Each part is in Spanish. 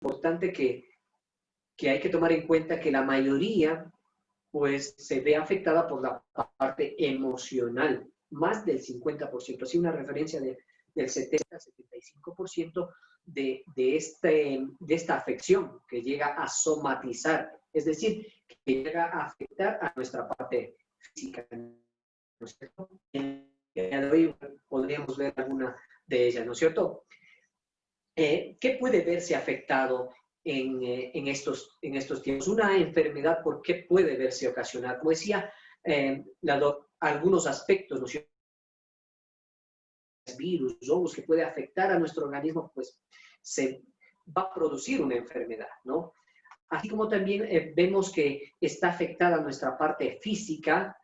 importante que hay que tomar en cuenta que la mayoría pues se ve afectada por la parte emocional, más del 50%, así una referencia del 70-75% de esta afección que llega a somatizar, es decir, que llega a afectar a nuestra parte física. ¿No es cierto? En el día de hoy podríamos ver alguna de ellas, ¿no es cierto? ¿Qué puede verse afectado en estos tiempos? Una enfermedad, ¿por qué puede verse ocasionada? Como decía, algunos aspectos, ¿no es cierto? Virus, hongos que puede afectar a nuestro organismo, pues se va a producir una enfermedad, ¿no? Así como también vemos que está afectada nuestra parte física,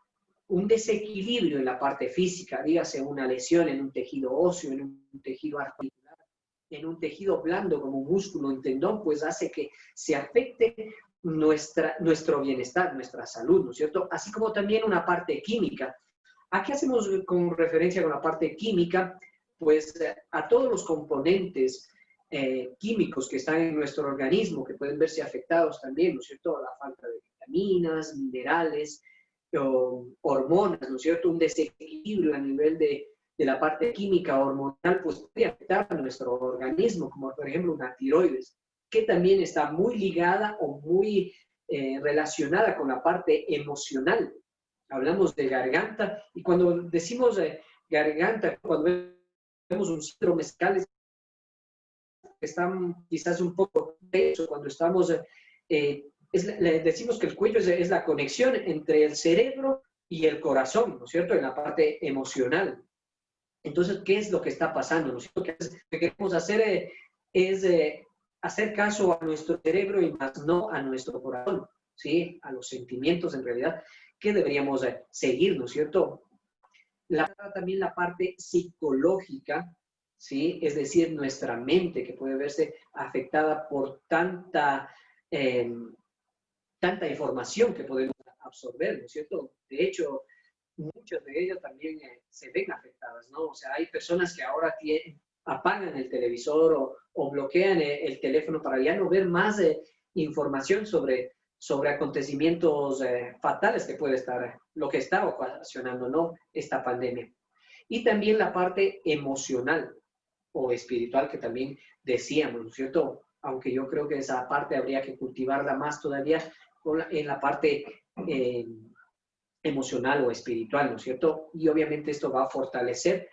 un desequilibrio en la parte física, dígase una lesión en un tejido óseo, en un tejido articular, en un tejido blando como un músculo, un tendón, pues hace que se afecte nuestro bienestar, nuestra salud, ¿no es cierto? Así como también una parte química. ¿A qué hacemos con referencia con la parte química? Pues a todos los componentes químicos que están en nuestro organismo, que pueden verse afectados también, ¿no es cierto? La falta de vitaminas, minerales, hormonas, ¿no es cierto? Un desequilibrio a nivel de la parte química hormonal, pues puede afectar a nuestro organismo, como por ejemplo una tiroides, que también está muy ligada o muy relacionada con la parte emocional. Hablamos de garganta, y cuando decimos garganta, cuando vemos un síndrome escal, están quizás un poco tenso, cuando estamos, le decimos que el cuello es la conexión entre el cerebro y el corazón, ¿no es cierto?, en la parte emocional. Entonces, ¿qué es lo que está pasando? ¿No es cierto? Lo que queremos hacer es hacer caso a nuestro cerebro y más no a nuestro corazón, ¿sí? A los sentimientos, en realidad, que deberíamos seguir, ¿no es cierto? También la parte psicológica, ¿sí? Es decir, nuestra mente que puede verse afectada por tanta información que podemos absorber, ¿no es cierto? De hecho, muchas de ellas también se ven afectadas, ¿no? O sea, hay personas que ahora apagan el televisor o bloquean el teléfono para ya no ver más información sobre acontecimientos fatales que puede estar, lo que está ocasionando, ¿no? Esta pandemia. Y también la parte emocional o espiritual que también decíamos, ¿no es cierto? Aunque yo creo que esa parte habría que cultivarla más todavía en la parte emocional o espiritual, ¿no es cierto? Y obviamente esto va a fortalecer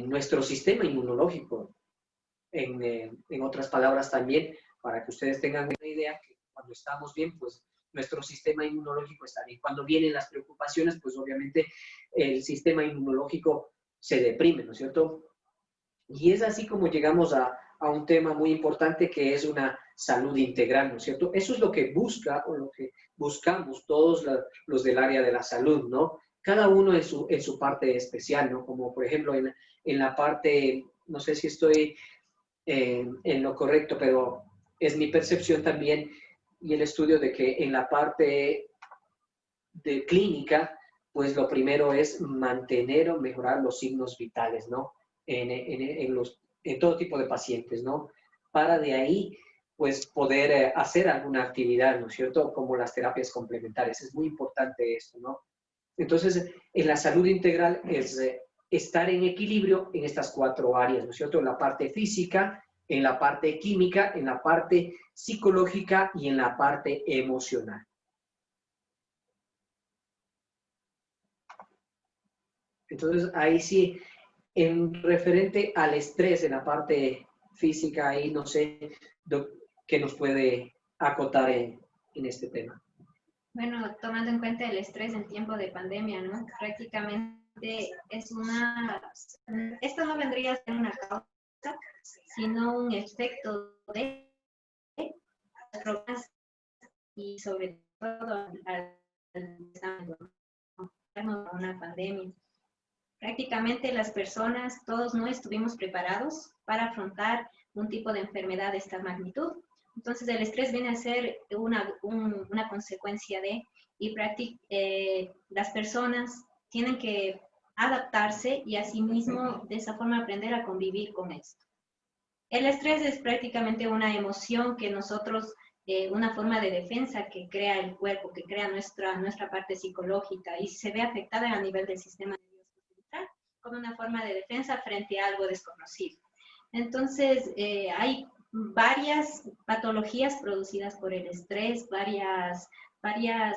nuestro sistema inmunológico. En otras palabras también, para que ustedes tengan una idea, que cuando estamos bien, pues nuestro sistema inmunológico está bien. Cuando vienen las preocupaciones, pues obviamente el sistema inmunológico se deprime, ¿no es cierto? Y es así como llegamos a un tema muy importante que es una salud integral, ¿no es cierto? Eso es lo que busca o lo que buscamos todos los del área de la salud, ¿no? Cada uno en su parte especial, ¿no? Como por ejemplo en la parte, no sé si estoy en lo correcto, pero es mi percepción también y el estudio de que en la parte de clínica, pues lo primero es mantener o mejorar los signos vitales, ¿no? En todo tipo de pacientes, ¿no? Para de ahí, pues poder hacer alguna actividad, ¿no es cierto? Como las terapias complementarias. Es muy importante esto, ¿no? Entonces, en la salud integral es estar en equilibrio en estas cuatro áreas, ¿no es cierto? En la parte física, en la parte química, en la parte psicológica y en la parte emocional. Entonces, ahí sí, en referente al estrés en la parte física, ahí no sé qué nos puede acotar en este tema. Bueno, tomando en cuenta el estrés en tiempo de pandemia, ¿no? Prácticamente esto no vendría a ser una causa, sino un efecto de las drogas y sobre todo al una pandemia. Prácticamente las personas, todos no estuvimos preparados para afrontar un tipo de enfermedad de esta magnitud. Entonces el estrés viene a ser una consecuencia y las personas tienen que adaptarse y asimismo de esa forma aprender a convivir con esto. El estrés es prácticamente una emoción que nosotros, una forma de defensa que crea el cuerpo, que crea nuestra parte psicológica y se ve afectada a nivel del sistema nervioso central como una forma de defensa frente a algo desconocido. Entonces, hay varias patologías producidas por el estrés, varias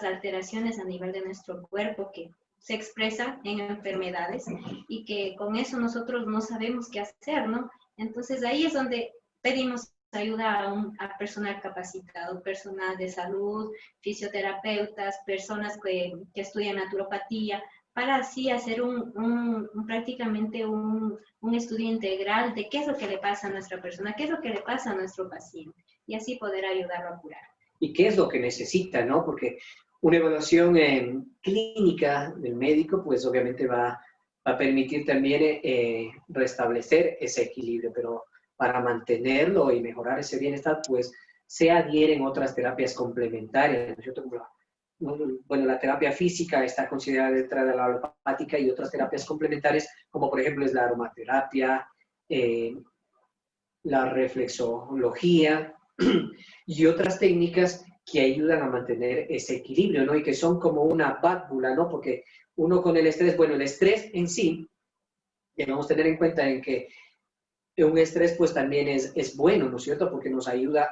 alteraciones a nivel de nuestro cuerpo que se expresan en enfermedades y que con eso nosotros no sabemos qué hacer, ¿no? Entonces ahí es donde pedimos ayuda a personal capacitado, personal de salud, fisioterapeutas, personas que estudian naturopatía, para así hacer prácticamente un estudio integral de qué es lo que le pasa a nuestra persona, qué es lo que le pasa a nuestro paciente, y así poder ayudarlo a curar. Y qué es lo que necesita, ¿no? Porque una evaluación clínica del médico, pues obviamente va a permitir también restablecer ese equilibrio, pero para mantenerlo y mejorar ese bienestar, pues se adhieren otras terapias complementarias, ¿no es cierto? Bueno, la terapia física está considerada dentro de la alopática y otras terapias complementarias, como por ejemplo es la aromaterapia, la reflexología y otras técnicas que ayudan a mantener ese equilibrio, ¿no? Y que son como una válvula, ¿no? Porque uno con el estrés, bueno, el estrés en sí, debemos tener en cuenta en que un estrés pues también es bueno, ¿no es cierto? Porque nos ayuda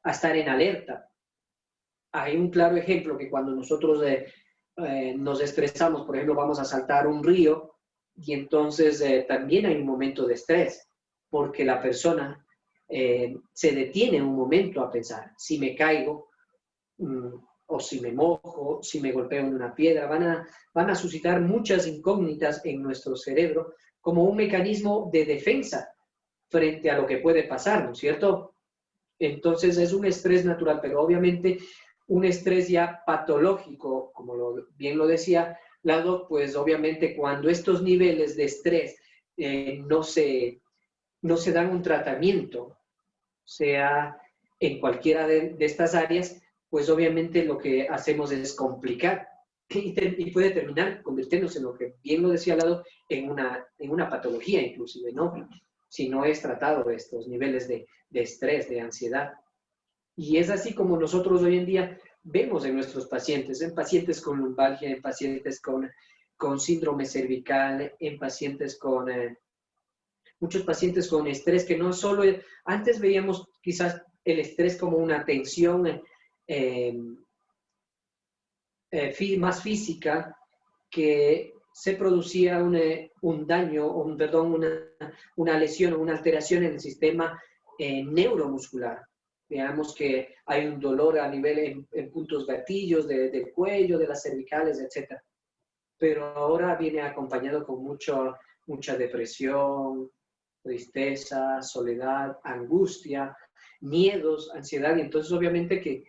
a estar en alerta. Hay un claro ejemplo que cuando nosotros nos estresamos, por ejemplo, vamos a saltar un río y entonces también hay un momento de estrés, porque la persona se detiene un momento a pensar, si me caigo o si me mojo, si me golpeo en una piedra, van a suscitar muchas incógnitas en nuestro cerebro como un mecanismo de defensa frente a lo que puede pasar, ¿no es cierto? Entonces es un estrés natural, pero obviamente un estrés ya patológico, como bien lo decía Lado, pues obviamente cuando estos niveles de estrés no se dan un tratamiento, sea en cualquiera de estas áreas, pues obviamente lo que hacemos es complicar y puede terminar convirtiéndose en lo que bien lo decía Lado, en una patología inclusive, ¿no? Si no es tratado estos niveles de estrés, de ansiedad. Y es así como nosotros hoy en día vemos en nuestros pacientes, en pacientes con lumbalgia, en pacientes con síndrome cervical, en pacientes con, muchos pacientes con estrés, que no solo, antes veíamos quizás el estrés como una tensión más física, que se producía un daño, una lesión o una alteración en el sistema neuromuscular. Veamos que hay un dolor a nivel en puntos gatillos del cuello, de las cervicales, etc. Pero ahora viene acompañado con mucha depresión, tristeza, soledad, angustia, miedos, ansiedad. Y entonces obviamente que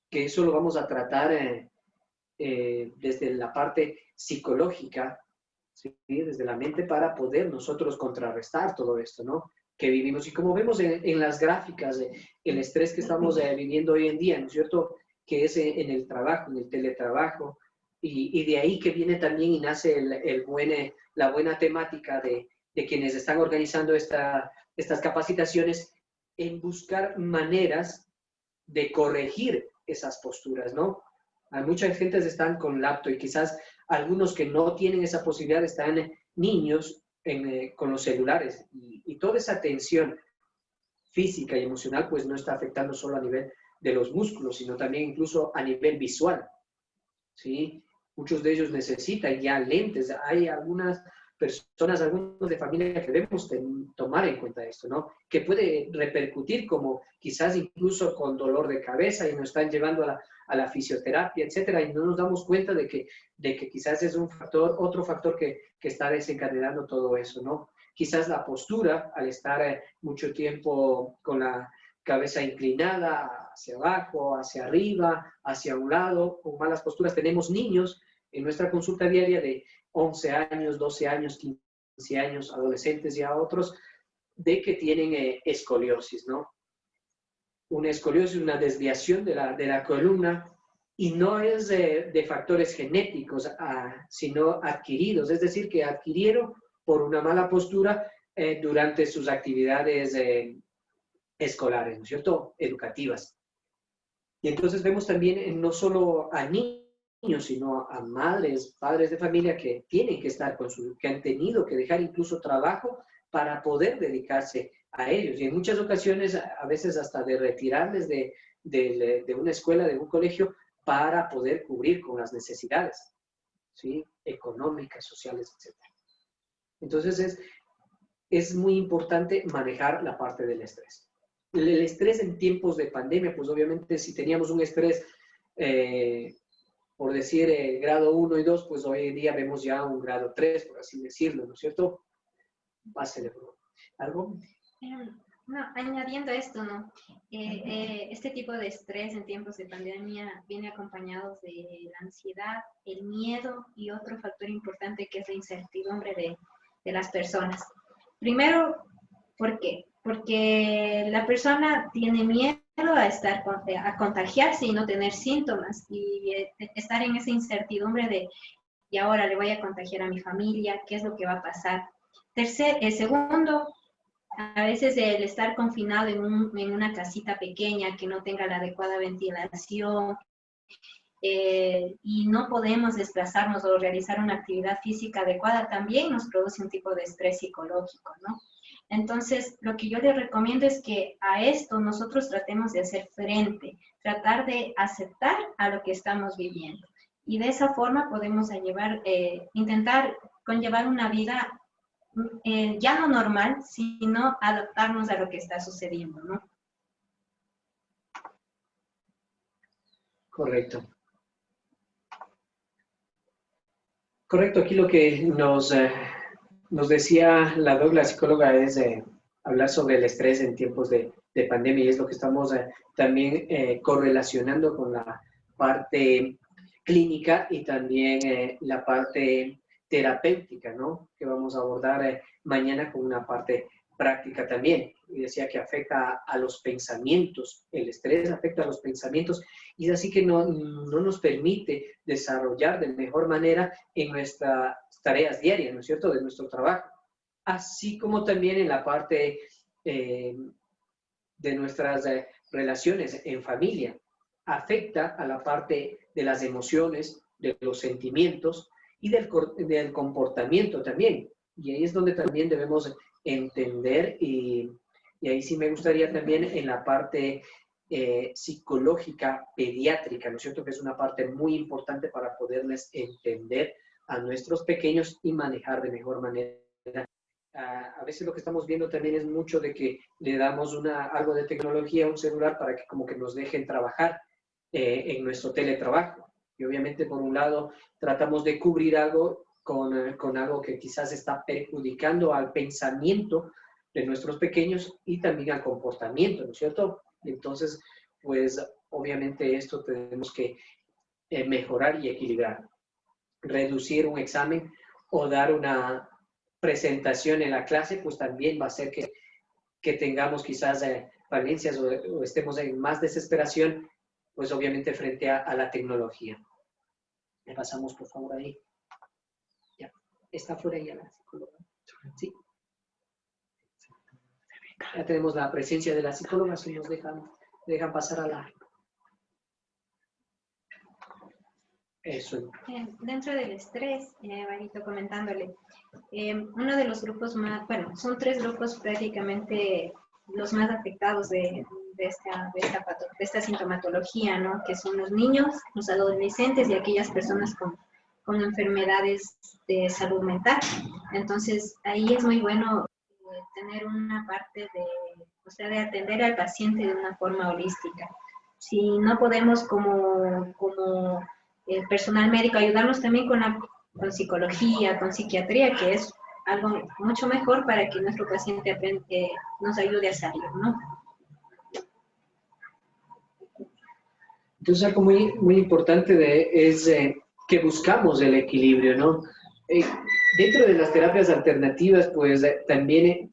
eso lo vamos a tratar desde la parte psicológica, ¿sí? Desde la mente, para poder nosotros contrarrestar todo esto, ¿no? Que vivimos. Y como vemos en las gráficas, el estrés que estamos viviendo hoy en día, ¿no es cierto? Que es en el trabajo, en el teletrabajo, y de ahí que viene también y nace la buena temática de quienes están organizando estas capacitaciones, en buscar maneras de corregir esas posturas, ¿no? Hay mucha gente que están con laptop y quizás algunos que no tienen esa posibilidad están niños con los celulares y toda esa tensión física y emocional pues no está afectando solo a nivel de los músculos, sino también incluso a nivel visual, ¿sí? Muchos de ellos necesitan ya lentes. Hay algunas personas, algunos de familia que debemos tomar en cuenta esto, ¿no? Que puede repercutir como quizás incluso con dolor de cabeza y nos están llevando a la fisioterapia, etcétera, y no nos damos cuenta de que quizás es otro factor que está desencadenando todo eso, ¿no? Quizás la postura, al estar mucho tiempo con la cabeza inclinada hacia abajo, hacia arriba, hacia un lado, con malas posturas. Tenemos niños en nuestra consulta diaria de 11 años, 12 años, 15 años, adolescentes y a otros, de que tienen escoliosis, ¿no? Una escoliosis, una desviación de la columna, y no es de factores genéticos, sino adquiridos, es decir, que adquirieron por una mala postura durante sus actividades escolares, ¿no es cierto? Educativas. Y entonces vemos también no solo a niños, sino a madres, padres de familia que tienen que estar que han tenido que dejar incluso trabajo para poder dedicarse a ellos. Y en muchas ocasiones, a veces hasta de retirarles de una escuela, de un colegio, para poder cubrir con las necesidades, ¿sí? Económicas, sociales, etc. Entonces es muy importante manejar la parte del estrés. El estrés en tiempos de pandemia, pues obviamente si teníamos un estrés, por decir grado 1 y 2, pues hoy en día vemos ya un grado 3, por así decirlo, ¿no es cierto? Pásale, ¿algo? No, añadiendo esto, ¿no? Este tipo de estrés en tiempos de pandemia viene acompañado de la ansiedad, el miedo y otro factor importante que es la incertidumbre de las personas. Primero, ¿por qué? Porque la persona tiene miedo a contagiarse y no tener síntomas y estar en esa incertidumbre de, y ahora le voy a contagiar a mi familia, ¿qué es lo que va a pasar? Segundo, a veces el estar confinado en una casita pequeña que no tenga la adecuada ventilación y no podemos desplazarnos o realizar una actividad física adecuada también nos produce un tipo de estrés psicológico, ¿no? Entonces, lo que yo les recomiendo es que a esto nosotros tratemos de hacer frente, tratar de aceptar a lo que estamos viviendo. Y de esa forma podemos intentar conllevar una vida ya no normal, sino adaptarnos a lo que está sucediendo, ¿no? Correcto. Correcto, aquí lo que nos decía la psicóloga es hablar sobre el estrés en tiempos de pandemia y es lo que estamos también correlacionando con la parte clínica y también la parte terapéutica, ¿no? Que vamos a abordar mañana con una parte práctica también. Y decía que afecta a los pensamientos, el estrés afecta a los pensamientos y es así que no nos permite desarrollar de mejor manera en nuestras tareas diarias, ¿no es cierto?, de nuestro trabajo. Así como también en la parte de nuestras relaciones en familia. Afecta a la parte de las emociones, de los sentimientos y del comportamiento también. Y ahí es donde también debemos entender y ahí sí me gustaría también en la parte psicológica pediátrica, ¿no es cierto? Que es una parte muy importante para poderles entender a nuestros pequeños y manejar de mejor manera. A veces lo que estamos viendo también es mucho de que le damos algo de tecnología a un celular para que como que nos dejen trabajar en nuestro teletrabajo. Y obviamente por un lado tratamos de cubrir algo con algo que quizás está perjudicando al pensamiento de nuestros pequeños y también al comportamiento, ¿no es cierto? Entonces, pues obviamente esto tenemos que mejorar y equilibrar. Reducir un examen o dar una presentación en la clase, pues también va a hacer que tengamos quizás falencias o estemos en más desesperación, pues obviamente frente a la tecnología. Le pasamos por favor ahí. Ya, está fuera ya la psicóloga. Sí. Ya tenemos la presencia de la psicóloga, si nos dejan pasar a la... Eso. Dentro del estrés, Marito comentándole, uno de los grupos más, bueno, son 3 grupos prácticamente los más afectados de esta sintomatología, ¿no? Que son los niños, los adolescentes y aquellas personas con enfermedades de salud mental. Entonces, ahí es muy bueno tener una parte de atender al paciente de una forma holística. Si no podemos como personal médico ayudarnos también con psicología, con psiquiatría, que es algo mucho mejor para que nuestro paciente nos ayude a salir, ¿no? Entonces algo muy, muy importante es que buscamos el equilibrio, ¿no? Dentro de las terapias alternativas, pues también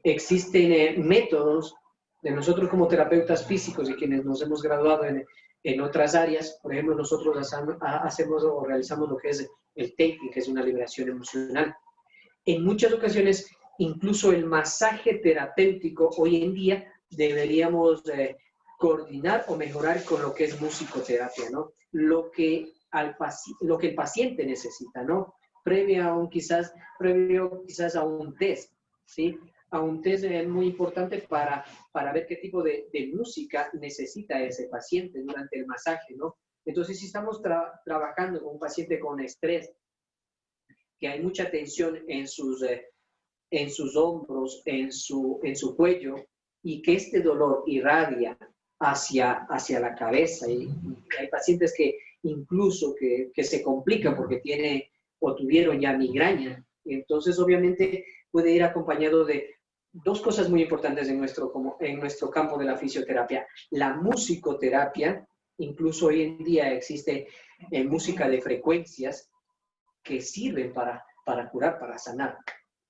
existen métodos de nosotros como terapeutas físicos y quienes nos hemos graduado en otras áreas. Por ejemplo, nosotros hacemos o realizamos lo que es el tapping, que es una liberación emocional. en muchas ocasiones, incluso el masaje terapéutico hoy en día deberíamos coordinar o mejorar con lo que es musicoterapia, ¿no? Lo que el paciente necesita, ¿no? Previo quizás a un test, ¿sí? A un test muy importante para ver qué tipo de música necesita ese paciente durante el masaje, ¿no? Entonces, si estamos trabajando con un paciente con estrés, que hay mucha tensión en sus hombros, en su cuello, y que este dolor irradia hacia la cabeza. Y hay pacientes que incluso que se complican porque tuvieron ya migraña. Entonces, obviamente, puede ir acompañado de dos cosas muy importantes en nuestro campo de la fisioterapia. La musicoterapia, incluso hoy en día existe música de frecuencias que sirven para curar, para sanar.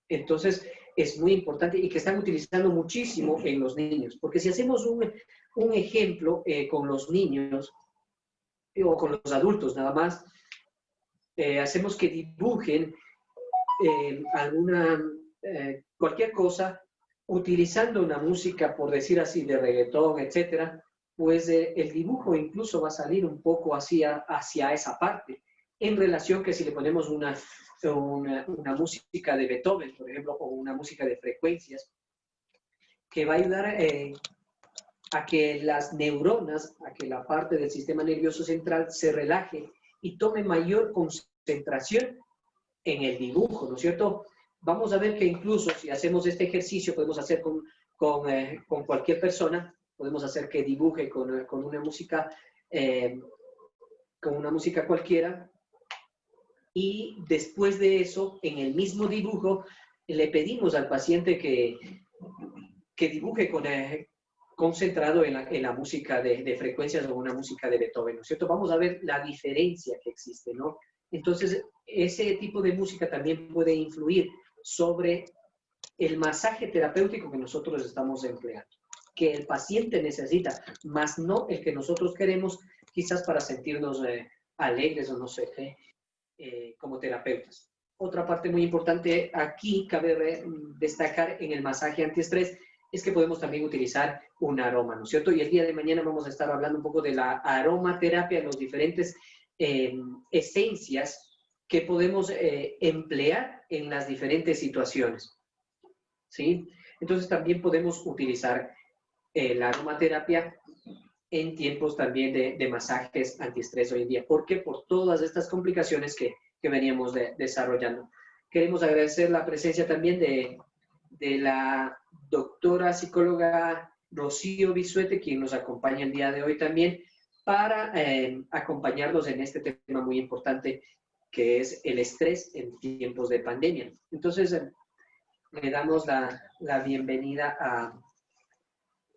Entonces, es muy importante y que están utilizando muchísimo en los niños, porque si hacemos un ejemplo con los niños o con los adultos nada más, hacemos que dibujen cualquier cosa utilizando una música, por decir así, de reggaetón, etcétera, pues el dibujo incluso va a salir un poco hacia esa parte, en relación que si le ponemos una música de Beethoven, por ejemplo, o una música de frecuencias, que va a ayudar a que las neuronas, a que la parte del sistema nervioso central se relaje y tome mayor concentración en el dibujo, ¿no es cierto? Vamos a ver que incluso si hacemos este ejercicio, podemos hacer con cualquier persona, podemos hacer que dibuje con una música cualquiera, y después de eso, en el mismo dibujo, le pedimos al paciente que dibuje concentrado en la música de frecuencias o una música de Beethoven, ¿no es cierto? Vamos a ver la diferencia que existe, ¿no? Entonces, ese tipo de música también puede influir sobre el masaje terapéutico que nosotros estamos empleando, que el paciente necesita, más no el que nosotros queremos, quizás para sentirnos alegres o no sé, como terapeutas. Otra parte muy importante aquí, cabe destacar en el masaje antiestrés, es que podemos también utilizar un aroma, ¿no es cierto? Y el día de mañana vamos a estar hablando un poco de la aromaterapia, los diferentes esencias que podemos emplear en las diferentes situaciones, ¿sí? Entonces también podemos utilizar la aromaterapia en tiempos también de masajes antiestrés hoy en día. ¿Por qué? Por todas estas complicaciones que veníamos desarrollando. Queremos agradecer la presencia también de la doctora psicóloga Rocío Bisuete, quien nos acompaña el día de hoy también, para acompañarnos en este tema muy importante que es el estrés en tiempos de pandemia. Entonces, le damos la bienvenida a...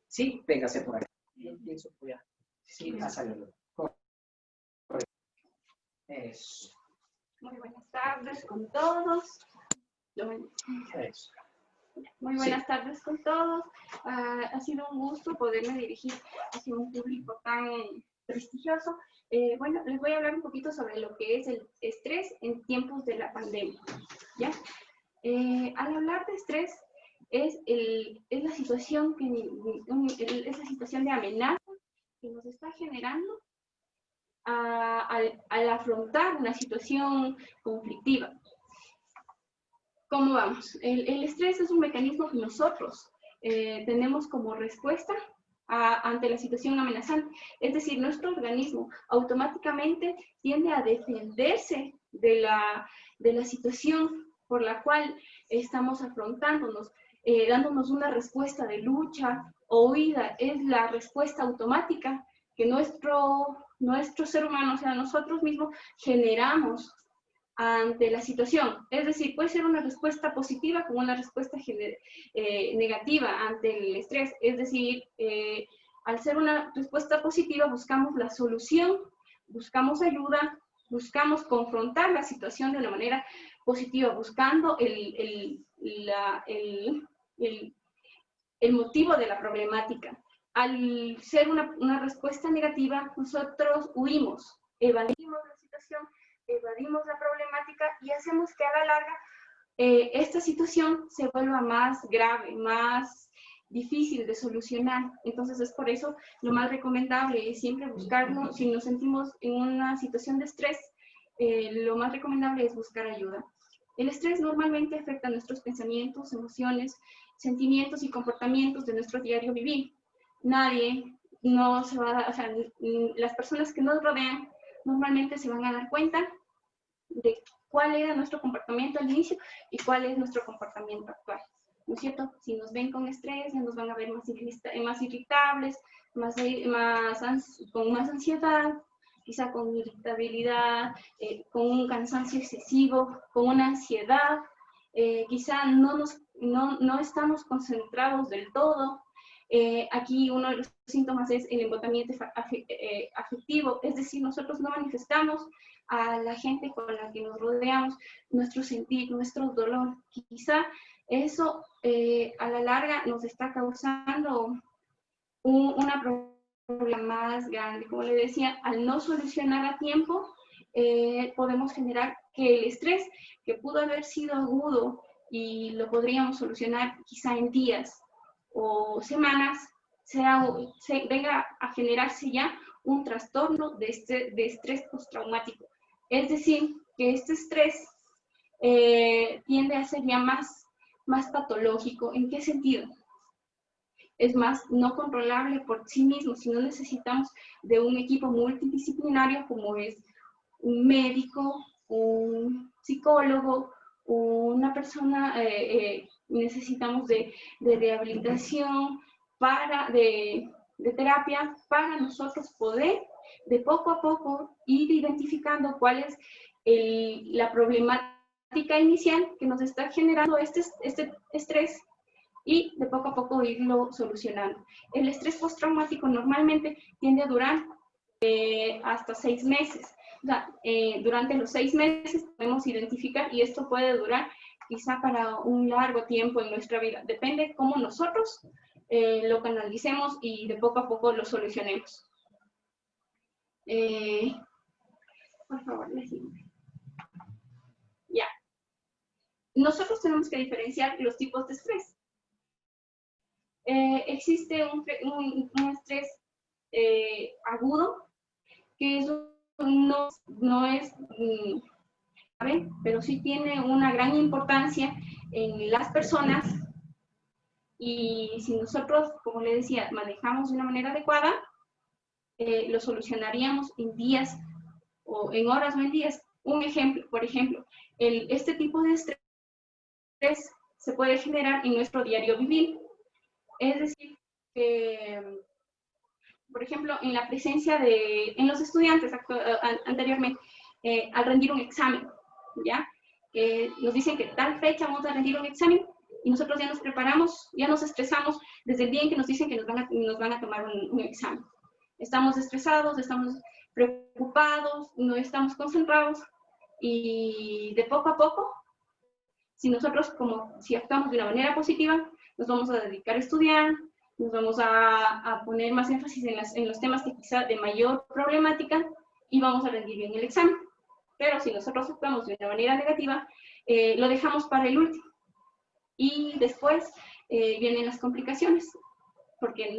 Sí, véngase por aquí. Pienso que sí, a saludo. Eso. Muy buenas tardes con todos. Eso. Muy buenas tardes con todos. Ha sido un gusto poderme dirigir hacia un público tan prestigioso. Bueno, les voy a hablar un poquito sobre lo que es el estrés en tiempos de la pandemia, ¿ya? Al hablar de estrés, es la situación de amenaza que nos está generando al afrontar una situación conflictiva. ¿Cómo vamos? El estrés es un mecanismo que nosotros tenemos como respuesta ante la situación amenazante. Es decir, nuestro organismo automáticamente tiende a defenderse de la situación por la cual estamos afrontándonos, dándonos una respuesta de lucha o huida. Es la respuesta automática que nuestro ser humano, o sea, nosotros mismos, generamos ante la situación. Es decir, puede ser una respuesta positiva como una respuesta negativa ante el estrés. Es decir, al ser una respuesta positiva, buscamos la solución, buscamos ayuda, buscamos confrontar la situación de una manera positiva, buscando el motivo de la problemática. Al ser una respuesta negativa, nosotros huimos, evadimos la situación, evadimos la problemática y hacemos que a la larga esta situación se vuelva más grave, más difícil de solucionar. Entonces es por eso lo más recomendable es siempre buscarlo. Si nos sentimos en una situación de estrés, lo más recomendable es buscar ayuda. El estrés normalmente afecta nuestros pensamientos, emociones, sentimientos y comportamientos de nuestro diario vivir. Nadie no se va a dar, o sea, las personas que nos rodean normalmente se van a dar cuenta de cuál era nuestro comportamiento al inicio y cuál es nuestro comportamiento actual, ¿no es cierto? Si nos ven con estrés, ya nos van a ver más irritables, con más ansiedad, quizá con irritabilidad, con un cansancio excesivo, con una ansiedad, quizá no estamos concentrados del todo. Aquí uno de los síntomas es el embotamiento afectivo, es decir, nosotros no manifestamos a la gente con la que nos rodeamos nuestro sentir, nuestro dolor. Quizá eso a la larga nos está causando una problema más grande. Como le decía, al no solucionar a tiempo, podemos generar que el estrés, que pudo haber sido agudo y lo podríamos solucionar quizá en días o semanas, venga a generarse ya un trastorno de estrés postraumático. Es decir, que este estrés tiende a ser ya más patológico. ¿En qué sentido? Es más no controlable por sí mismo, sino necesitamos de un equipo multidisciplinario como es un médico, un psicólogo, una persona, necesitamos de rehabilitación, de terapia, para nosotros poder de poco a poco ir identificando cuál es la problemática inicial que nos está generando este estrés y de poco a poco irlo solucionando. El estrés postraumático normalmente tiende a durar hasta 6 meses. O sea, durante los 6 meses podemos identificar, y esto puede durar quizá para un largo tiempo en nuestra vida. Depende cómo nosotros lo canalicemos y de poco a poco lo solucionemos. Por favor, la siguiente. Ya. Nosotros tenemos que diferenciar los tipos de estrés. Existe un estrés agudo, que eso no es grave, pero sí tiene una gran importancia en las personas, y si nosotros, como le decía, manejamos de una manera adecuada, lo solucionaríamos en días o en horas o en días. Un ejemplo, por ejemplo, este tipo de estrés se puede generar en nuestro diario vivir. Es decir, que, por ejemplo, en la presencia en los estudiantes anteriormente, al rendir un examen, ¿ya? Nos dicen que tal fecha vamos a rendir un examen y nosotros ya nos preparamos, ya nos estresamos desde el día en que nos dicen que nos van a tomar un examen. Estamos estresados, estamos preocupados, no estamos concentrados, y de poco a poco, si actuamos de una manera positiva, nos vamos a dedicar a estudiar, nos vamos a poner más énfasis en los temas que quizá de mayor problemática, y vamos a rendir bien el examen. Pero si nosotros actuamos de una manera negativa, lo dejamos para el último. Y después vienen las complicaciones, porque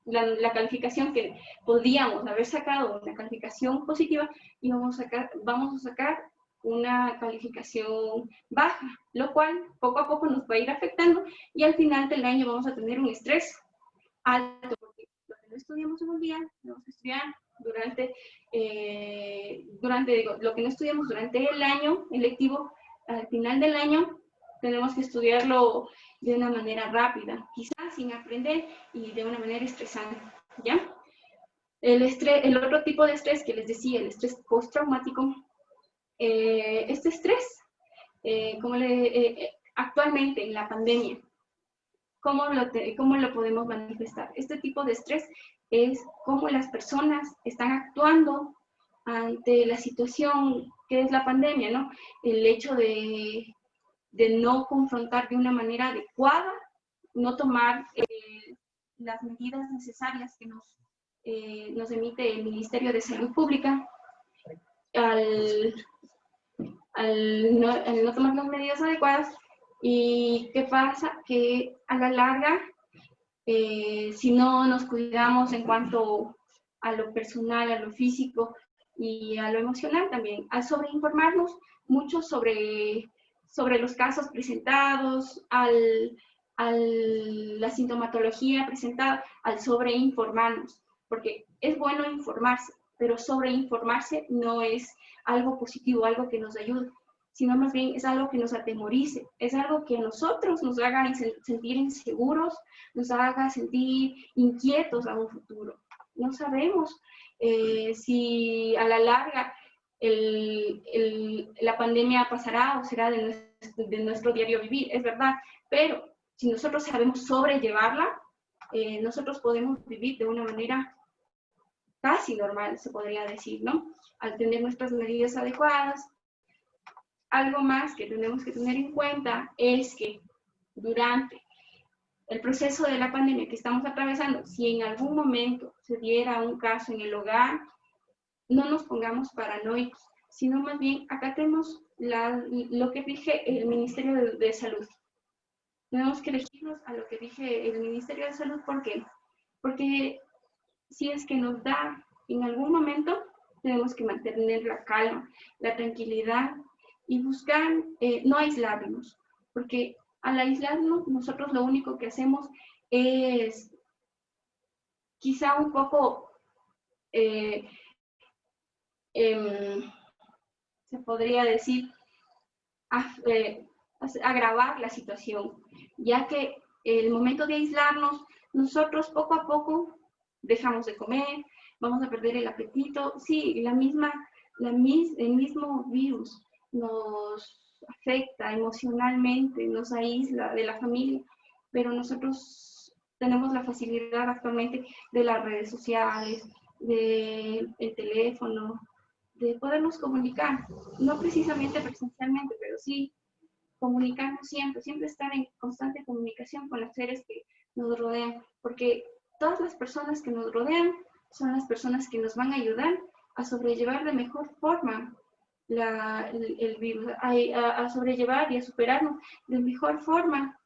la calificación que podíamos haber sacado, una calificación positiva, y vamos a sacar una calificación baja, lo cual poco a poco nos va a ir afectando, y al final del año vamos a tener un estrés alto, porque lo que no estudiamos en un día, lo vamos a estudiar lo que no estudiamos durante el año lectivo, al final del año tenemos que estudiarlo de una manera rápida, quizás sin aprender y de una manera estresante, ¿ya? El otro tipo de estrés que les decía, el estrés postraumático, este estrés, actualmente en la pandemia, ¿cómo lo podemos manifestar? Este tipo de estrés es cómo las personas están actuando ante la situación que es la pandemia, ¿no? El hecho de no confrontar de una manera adecuada, no tomar las medidas necesarias que nos emite el Ministerio de Salud Pública, al no tomar las medidas adecuadas, ¿Y qué pasa? Que a la larga, si no nos cuidamos en cuanto a lo personal, a lo físico y a lo emocional también, al sobreinformarnos mucho sobre los casos presentados, la sintomatología presentada, al sobreinformarnos, porque es bueno informarse, pero sobreinformarse no es algo positivo, algo que nos ayude, sino más bien es algo que nos atemorice, es algo que a nosotros nos haga sentir inseguros, nos haga sentir inquietos a un futuro. No sabemos si a la larga la pandemia pasará o será de nuestro diario vivir, es verdad, pero si nosotros sabemos sobrellevarla, nosotros podemos vivir de una manera casi normal, se podría decir, ¿no? Al tener nuestras medidas adecuadas. Algo más que tenemos que tener en cuenta es que durante el proceso de la pandemia que estamos atravesando, si en algún momento se diera un caso en el hogar, no nos pongamos paranoicos, sino más bien acatemos lo que rige el Ministerio de Salud. Tenemos que regirnos a lo que rige el Ministerio de Salud. ¿Por qué? Porque si es que nos da en algún momento, tenemos que mantener la calma, la tranquilidad y buscar no aislarnos, porque al aislarnos nosotros lo único que hacemos es quizá un poco, se podría decir, agravar la situación, ya que el momento de aislarnos, nosotros poco a poco dejamos de comer, vamos a perder el apetito. Sí, el mismo virus nos afecta emocionalmente, nos aísla de la familia, pero nosotros tenemos la facilidad actualmente de las redes sociales, del teléfono, de podernos comunicar, no precisamente presencialmente, pero sí comunicarnos siempre estar en constante comunicación con los seres que nos rodean, porque todas las personas que nos rodean son las personas que nos van a ayudar a sobrellevar de mejor forma el virus, a sobrellevar y a superarnos de mejor forma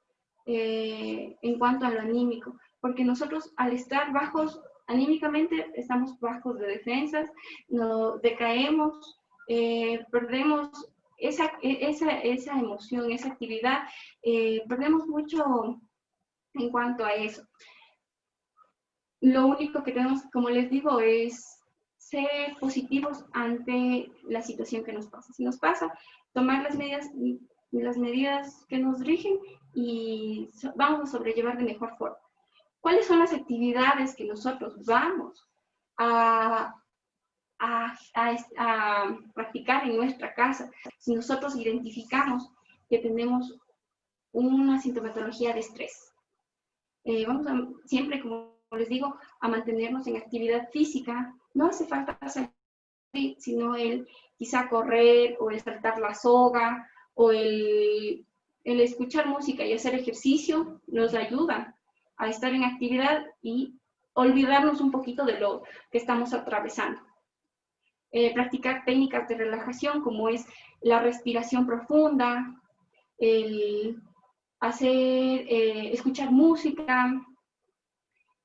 en cuanto a lo anímico, porque nosotros al estar bajos anímicamente estamos bajos de defensas, decaemos, perdemos esa emoción, esa actividad, perdemos mucho en cuanto a eso. Lo único que tenemos, como les digo, es ser positivos ante la situación que nos pasa. Si nos pasa, tomar las medidas que nos rigen y vamos a sobrellevar de mejor forma. ¿Cuáles son las actividades que nosotros vamos a practicar en nuestra casa? Si nosotros identificamos que tenemos una sintomatología de estrés, vamos siempre, como les digo, a mantenernos en actividad física. No hace falta salir, sino el quizá correr o el saltar la soga o el escuchar música y hacer ejercicio nos ayuda a estar en actividad y olvidarnos un poquito de lo que estamos atravesando. Practicar técnicas de relajación como es la respiración profunda, el escuchar música,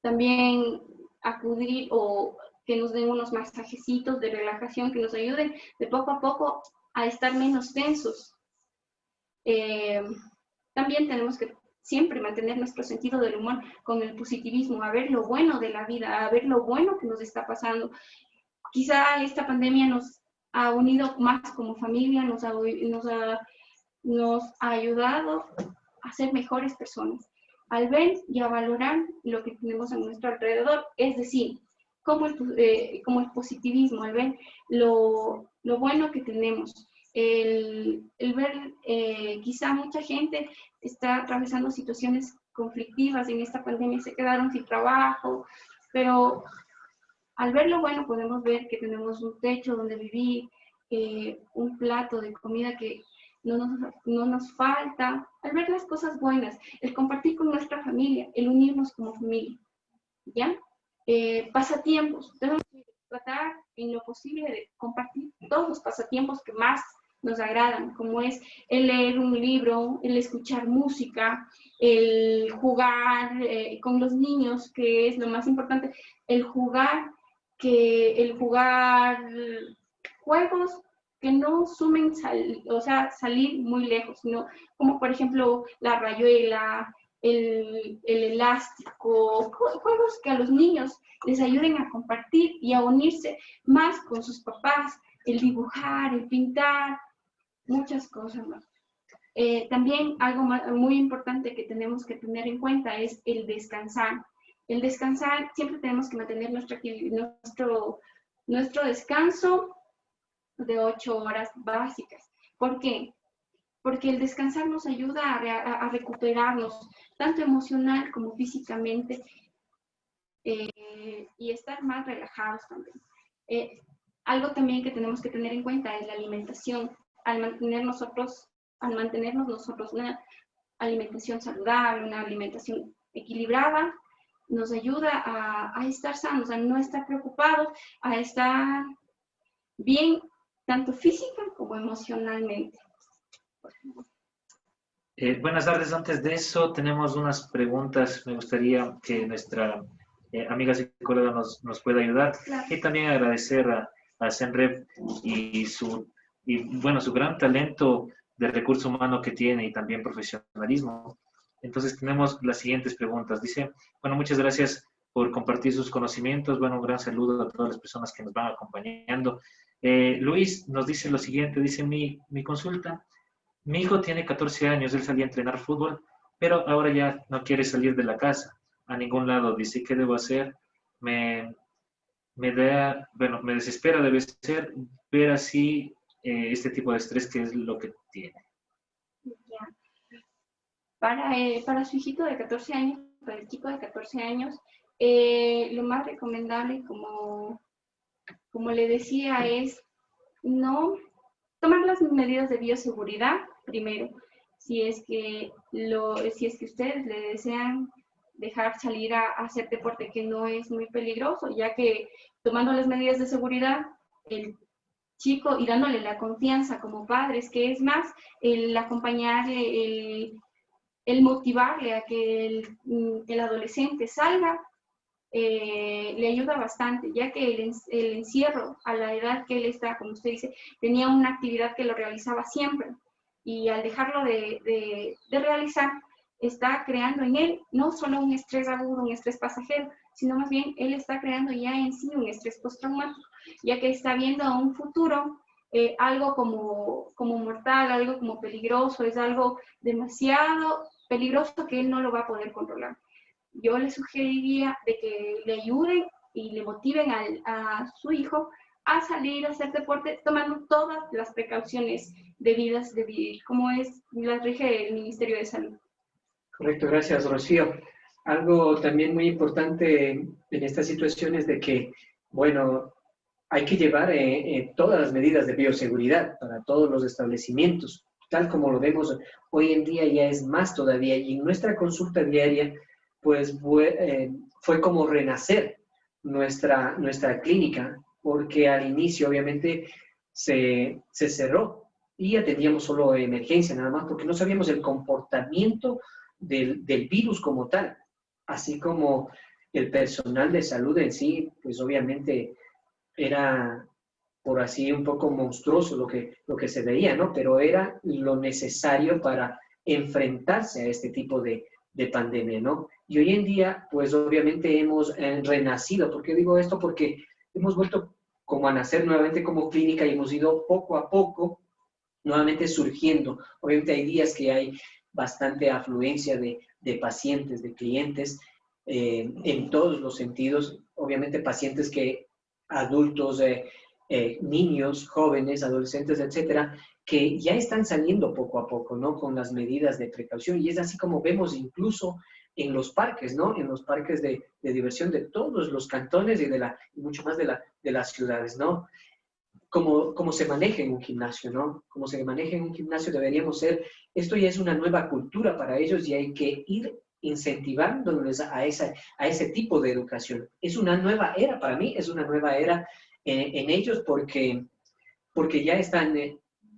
también acudir o que nos den unos masajecitos de relajación que nos ayuden de poco a poco a estar menos tensos. También tenemos que siempre mantener nuestro sentido del humor con el positivismo, a ver lo bueno de la vida, a ver lo bueno que nos está pasando. Quizá esta pandemia nos ha unido más como familia, nos ha ayudado a ser mejores personas, al ver y a valorar lo que tenemos a nuestro alrededor, es decir, como el positivismo, al ver lo bueno que tenemos, el ver, quizá mucha gente está atravesando situaciones conflictivas en esta pandemia, se quedaron sin trabajo, pero al ver lo bueno podemos ver que tenemos un techo donde vivir, un plato de comida que no nos falta, al ver las cosas buenas, el compartir con nuestra familia, el unirnos como familia, ¿ya? Pasatiempos, tenemos que tratar en lo posible de compartir todos los pasatiempos que más nos agradan, como es el leer un libro, el escuchar música, el jugar con los niños, que es lo más importante, el jugar juegos que no sumen, salir muy lejos, sino como por ejemplo la rayuela, el elástico, juegos que a los niños les ayuden a compartir y a unirse más con sus papás, el dibujar, el pintar, muchas cosas más. También algo muy importante que tenemos que tener en cuenta es el descansar. El descansar, siempre tenemos que mantener nuestro descanso de 8 horas básicas. ¿Por qué? Porque el descansar nos ayuda a recuperarnos, tanto emocional como físicamente, y estar más relajados también. Algo también que tenemos que tener en cuenta es la alimentación. Al mantenernos nosotros una alimentación saludable, una alimentación equilibrada, nos ayuda a estar sanos, a no estar preocupados, a estar bien, tanto física como emocionalmente. Buenas tardes. Antes de eso, tenemos unas preguntas. Me gustaría que nuestra amiga psicóloga nos pueda ayudar. Claro. Y también agradecer a CENREP y su gran talento de recurso humano que tiene y también profesionalismo. Entonces tenemos las siguientes preguntas. Dice, bueno, muchas gracias por compartir sus conocimientos. Bueno, un gran saludo a todas las personas que nos van acompañando. Luis nos dice lo siguiente, dice, mi consulta, mi hijo tiene 14 años, él salía a entrenar fútbol, pero ahora ya no quiere salir de la casa, a ningún lado. Dice, ¿qué debo hacer? Me desespera, debe ser, ver así este tipo de estrés, que es lo que tiene. Ya. Para su hijito de 14 años, para el chico de 14 años, lo más recomendable, como le decía, es no tomar las medidas de bioseguridad primero. Si es que ustedes le desean dejar salir a hacer deporte que no es muy peligroso, ya que tomando las medidas de seguridad, el chico y dándole la confianza como padres, que es más el acompañarle, el motivarle a que el adolescente salga, le ayuda bastante, ya que el encierro, a la edad que él está, como usted dice, tenía una actividad que lo realizaba siempre, y al dejarlo de realizar, está creando en él no solo un estrés agudo, un estrés pasajero, sino más bien él está creando ya en sí un estrés postraumático, ya que está viendo a un futuro algo como mortal, algo como peligroso, es algo demasiado peligroso que él no lo va a poder controlar. Yo le sugeriría de que le ayuden y le motiven a su hijo a salir a hacer deporte tomando todas las precauciones debidas de vivir, como las rige el Ministerio de Salud. Correcto, gracias, Rocío. Algo también muy importante en esta situación es de que, bueno, hay que llevar todas las medidas de bioseguridad para todos los establecimientos, tal como lo vemos hoy en día, ya es más todavía. Y en nuestra consulta diaria, pues fue como renacer nuestra clínica, porque al inicio obviamente se cerró y atendíamos solo emergencia nada más, porque no sabíamos el comportamiento del virus como tal, así como el personal de salud en sí, pues obviamente era, por así, un poco monstruoso lo que se veía, ¿no? Pero era lo necesario para enfrentarse a este tipo de pandemia, ¿no? Y hoy en día, pues obviamente hemos renacido. ¿Por qué digo esto? Porque hemos vuelto como a nacer nuevamente como clínica y hemos ido poco a poco nuevamente surgiendo. Obviamente hay días que hay bastante afluencia de pacientes, de clientes, en todos los sentidos. Obviamente pacientes que adultos, niños, jóvenes, adolescentes, etcétera, que ya están saliendo poco a poco, ¿no? Con las medidas de precaución. Y es así como vemos incluso en los parques, ¿no? En los parques de diversión de todos los cantones y mucho más de las ciudades, ¿no? Como se maneja en un gimnasio, ¿no? Como se maneja en un gimnasio deberíamos ser, esto ya es una nueva cultura para ellos y hay que ir incentivándoles a ese tipo de educación. Es una nueva era para mí, es una nueva era en ellos porque ya están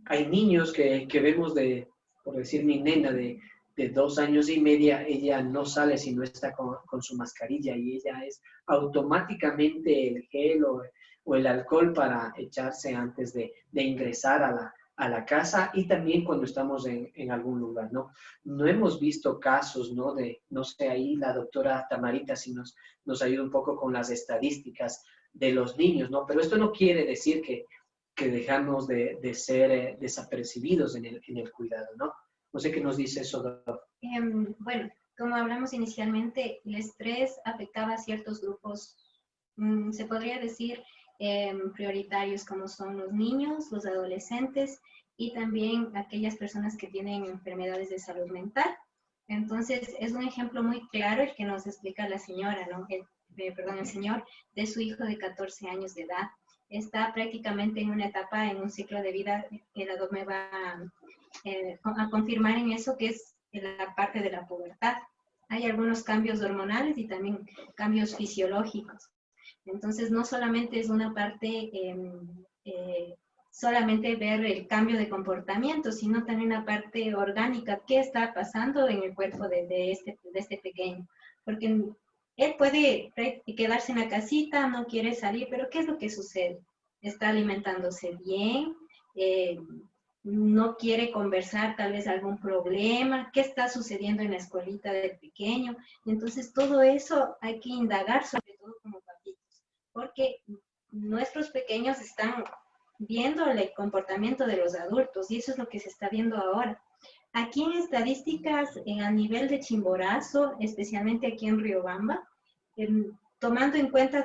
hay niños que vemos por decir mi nena de 2 años y media, ella no sale si no está con su mascarilla y ella es automáticamente el gel o el alcohol para echarse antes de ingresar a la casa y también cuando estamos en algún lugar, ¿no? No hemos visto casos, ¿no? No sé, ahí la doctora Tamarita si nos ayuda un poco con las estadísticas de los niños, ¿no? Pero esto no quiere decir que dejamos de ser desapercibidos en el cuidado, ¿no? No sé qué nos dice eso, doctor. Bueno, como hablamos inicialmente, el estrés afectaba a ciertos grupos, se podría decir, prioritarios, como son los niños, los adolescentes y también aquellas personas que tienen enfermedades de salud mental. Entonces, es un ejemplo muy claro el que nos explica la señora, ¿no? El señor, de su hijo de 14 años de edad. Está prácticamente en una etapa, en un ciclo de vida, el doctor me va a confirmar en eso, que es la parte de la pubertad. Hay algunos cambios hormonales y también cambios fisiológicos. Entonces, no solamente es una parte, solamente ver el cambio de comportamiento, sino también la parte orgánica, qué está pasando en el cuerpo de este pequeño. Porque él puede quedarse en la casita, no quiere salir, pero ¿qué es lo que sucede? Está alimentándose bien, no quiere conversar, tal vez algún problema, qué está sucediendo en la escuelita del pequeño. Entonces, todo eso hay que indagar, sobre todo como papitos, porque nuestros pequeños están viendo el comportamiento de los adultos y eso es lo que se está viendo ahora. Aquí en estadísticas, a nivel de Chimborazo, especialmente aquí en Riobamba, tomando en cuenta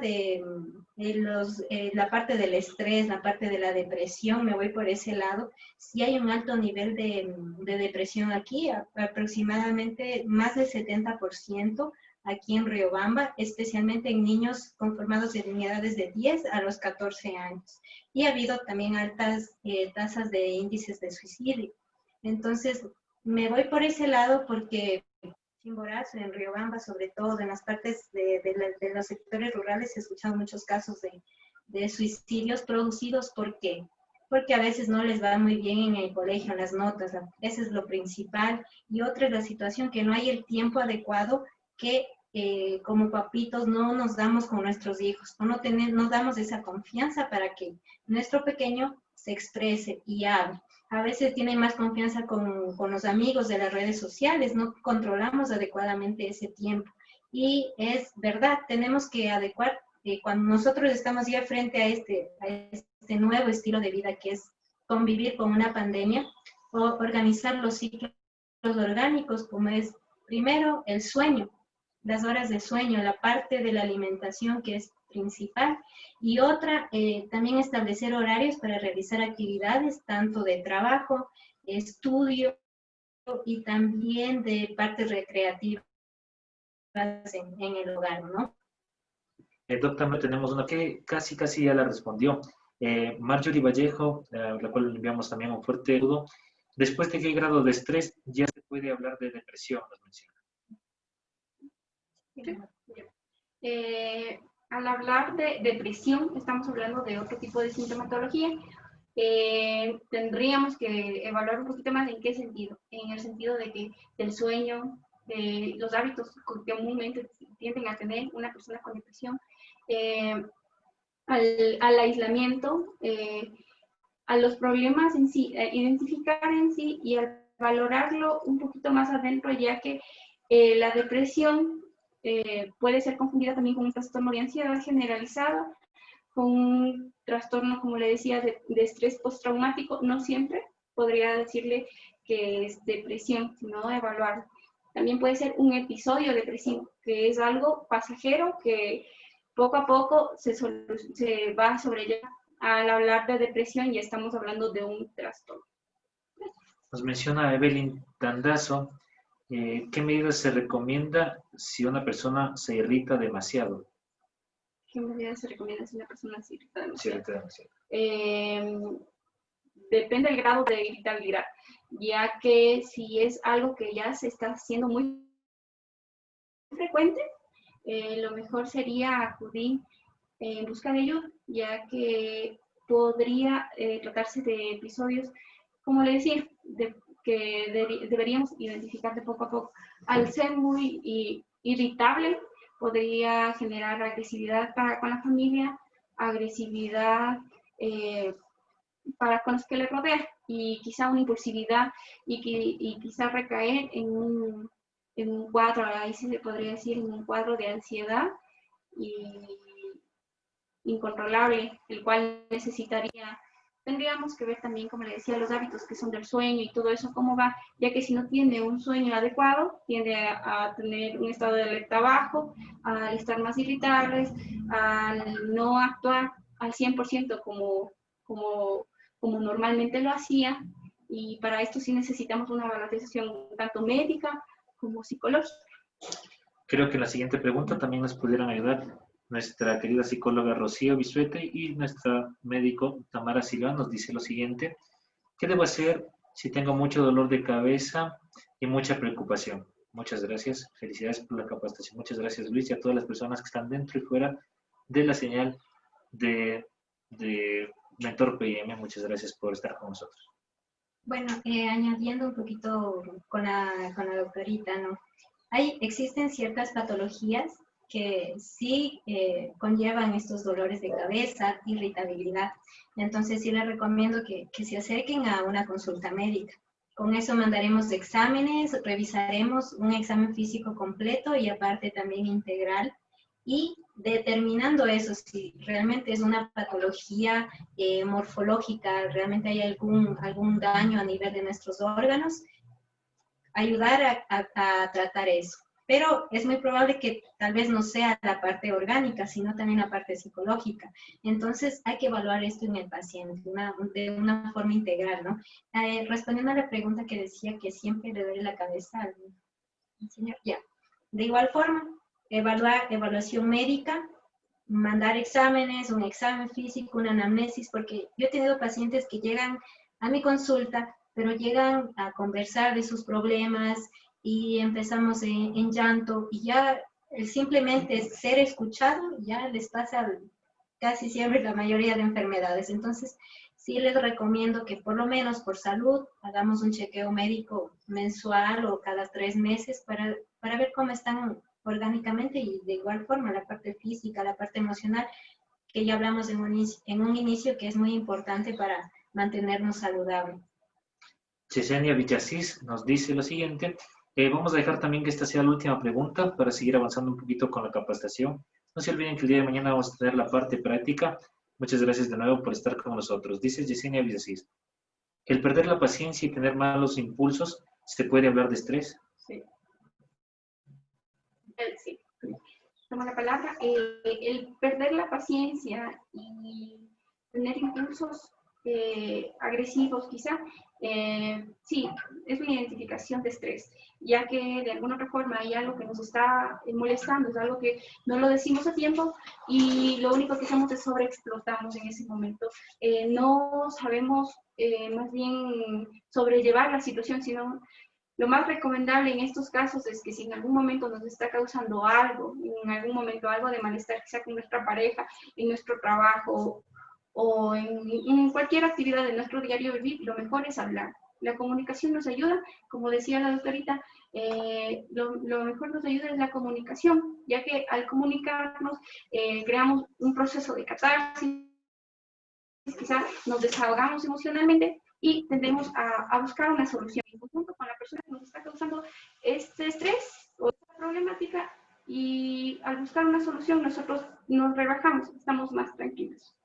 la parte del estrés, la parte de la depresión, me voy por ese lado, sí hay un alto nivel de depresión aquí, aproximadamente más del 70% aquí en Riobamba, especialmente en niños conformados de edades de 10 a los 14 años. Y ha habido también altas tasas de índices de suicidio. Entonces, me voy por ese lado porque Chimborazo, en Riobamba, sobre todo en las partes de los sectores rurales, he escuchado muchos casos de suicidios producidos. ¿Por qué? Porque a veces no les va muy bien en el colegio, en las notas, eso es lo principal. Y otra es la situación que no hay el tiempo adecuado que como papitos no nos damos con nuestros hijos, o no nos damos esa confianza para que nuestro pequeño se exprese y hable. A veces tiene más confianza con los amigos de las redes sociales, no controlamos adecuadamente ese tiempo. Y es verdad, tenemos que adecuar, cuando nosotros estamos ya frente a este nuevo estilo de vida que es convivir con una pandemia, o organizar los ciclos orgánicos, como es primero el sueño, las horas de sueño, la parte de la alimentación que es principal, y otra, también establecer horarios para realizar actividades tanto de trabajo, estudio y también de partes recreativas en el hogar, ¿no? Doctor, tenemos una que casi ya la respondió. Marjorie Vallejo, la cual le enviamos también un fuerte saludo. Después de qué grado de estrés ya se puede hablar de depresión, nos menciona. Al hablar de depresión, estamos hablando de otro tipo de sintomatología. Tendríamos que evaluar un poquito más en qué sentido. En el sentido de que del sueño, de los hábitos que comúnmente tienden a tener una persona con depresión, al aislamiento, a los problemas en sí, identificar en sí y al valorarlo un poquito más adentro, ya que la depresión puede ser confundida también con un trastorno de ansiedad generalizada, con un trastorno, como le decía, de estrés postraumático. No siempre podría decirle que es depresión, sino evaluarlo. También puede ser un episodio depresivo, que es algo pasajero que poco a poco se va sobrellevando. Al hablar de depresión ya estamos hablando de un trastorno. Nos menciona Evelyn Tandazo, ¿qué medidas se recomienda si una persona se irrita demasiado? ¿Qué medidas se recomienda si una persona se irrita demasiado? Se irrita demasiado. Depende del grado de irritabilidad, ya que si es algo que ya se está haciendo muy frecuente, lo mejor sería acudir en busca de ayuda, ya que podría tratarse de episodios como le decía, deberíamos identificar de poco a poco. Al ser muy irritable, podría generar agresividad con la familia, agresividad para con los que le rodean, y quizá una impulsividad, y quizá recaer en un cuadro, ahí sí se podría decir, en un cuadro de ansiedad incontrolable, el cual tendríamos que ver también, como le decía, los hábitos que son del sueño y todo eso, cómo va, ya que si no tiene un sueño adecuado, tiende a tener un estado de alerta bajo, al estar más irritables, al no actuar al 100% como normalmente lo hacía, y para esto sí necesitamos una valoración tanto médica como psicológica. Creo que en la siguiente pregunta también nos pudieran ayudar nuestra querida psicóloga Rocío Bisuete, y nuestra médico Tamara Silva nos dice lo siguiente: ¿qué debo hacer si tengo mucho dolor de cabeza y mucha preocupación? Muchas gracias, felicidades por la capacitación. Muchas gracias, Luis, y a todas las personas que están dentro y fuera de la señal de Mentor PM. Muchas gracias por estar con nosotros. Bueno, añadiendo un poquito con la doctorita, ¿no? Existen ciertas patologías que sí conllevan estos dolores de cabeza, irritabilidad. Entonces sí les recomiendo que se acerquen a una consulta médica. Con eso mandaremos exámenes, revisaremos un examen físico completo y aparte también integral, y determinando eso, si realmente es una patología morfológica, realmente hay algún daño a nivel de nuestros órganos, ayudar a tratar eso. Pero es muy probable que tal vez no sea la parte orgánica, sino también la parte psicológica. Entonces hay que evaluar esto en el paciente de una forma integral, ¿no? Respondiendo a la pregunta que decía que siempre le duele la cabeza al señor, ya. De igual forma, evaluación médica, mandar exámenes, un examen físico, una anamnesis, porque yo he tenido pacientes que llegan a mi consulta, pero llegan a conversar de sus problemas y empezamos en llanto, y ya simplemente ser escuchado ya les pasa casi siempre la mayoría de enfermedades. Entonces, sí les recomiendo que por lo menos por salud hagamos un chequeo médico mensual o cada 3 meses para ver cómo están orgánicamente, y de igual forma la parte física, la parte emocional, que ya hablamos en un inicio, que es muy importante para mantenernos saludables. Chesenia Villasís nos dice lo siguiente: vamos a dejar también que esta sea la última pregunta para seguir avanzando un poquito con la capacitación. No se olviden que el día de mañana vamos a tener la parte práctica. Muchas gracias de nuevo por estar con nosotros. Dice Chesenia Villasís: ¿el perder la paciencia y tener malos impulsos, se puede hablar de estrés? Sí. Sí. Toma la palabra. El perder la paciencia y tener impulsos agresivos quizá, sí, es una identificación de estrés, ya que de alguna otra forma hay algo que nos está molestando, es algo que no lo decimos a tiempo y lo único que hacemos es sobreexplotamos en ese momento. No sabemos más bien sobrellevar la situación, sino lo más recomendable en estos casos es que si en algún momento nos está causando algo, en algún momento algo de malestar, quizá con nuestra pareja, en nuestro trabajo o en cualquier actividad de nuestro diario vivir, lo mejor es hablar. La comunicación nos ayuda, como decía la doctorita, lo mejor nos ayuda es la comunicación, ya que al comunicarnos creamos un proceso de catarsis, quizá nos desahogamos emocionalmente y tendemos a buscar una solución en conjunto con la persona que nos está causando este estrés o esta problemática, y al buscar una solución nosotros nos relajamos, estamos más tranquilos.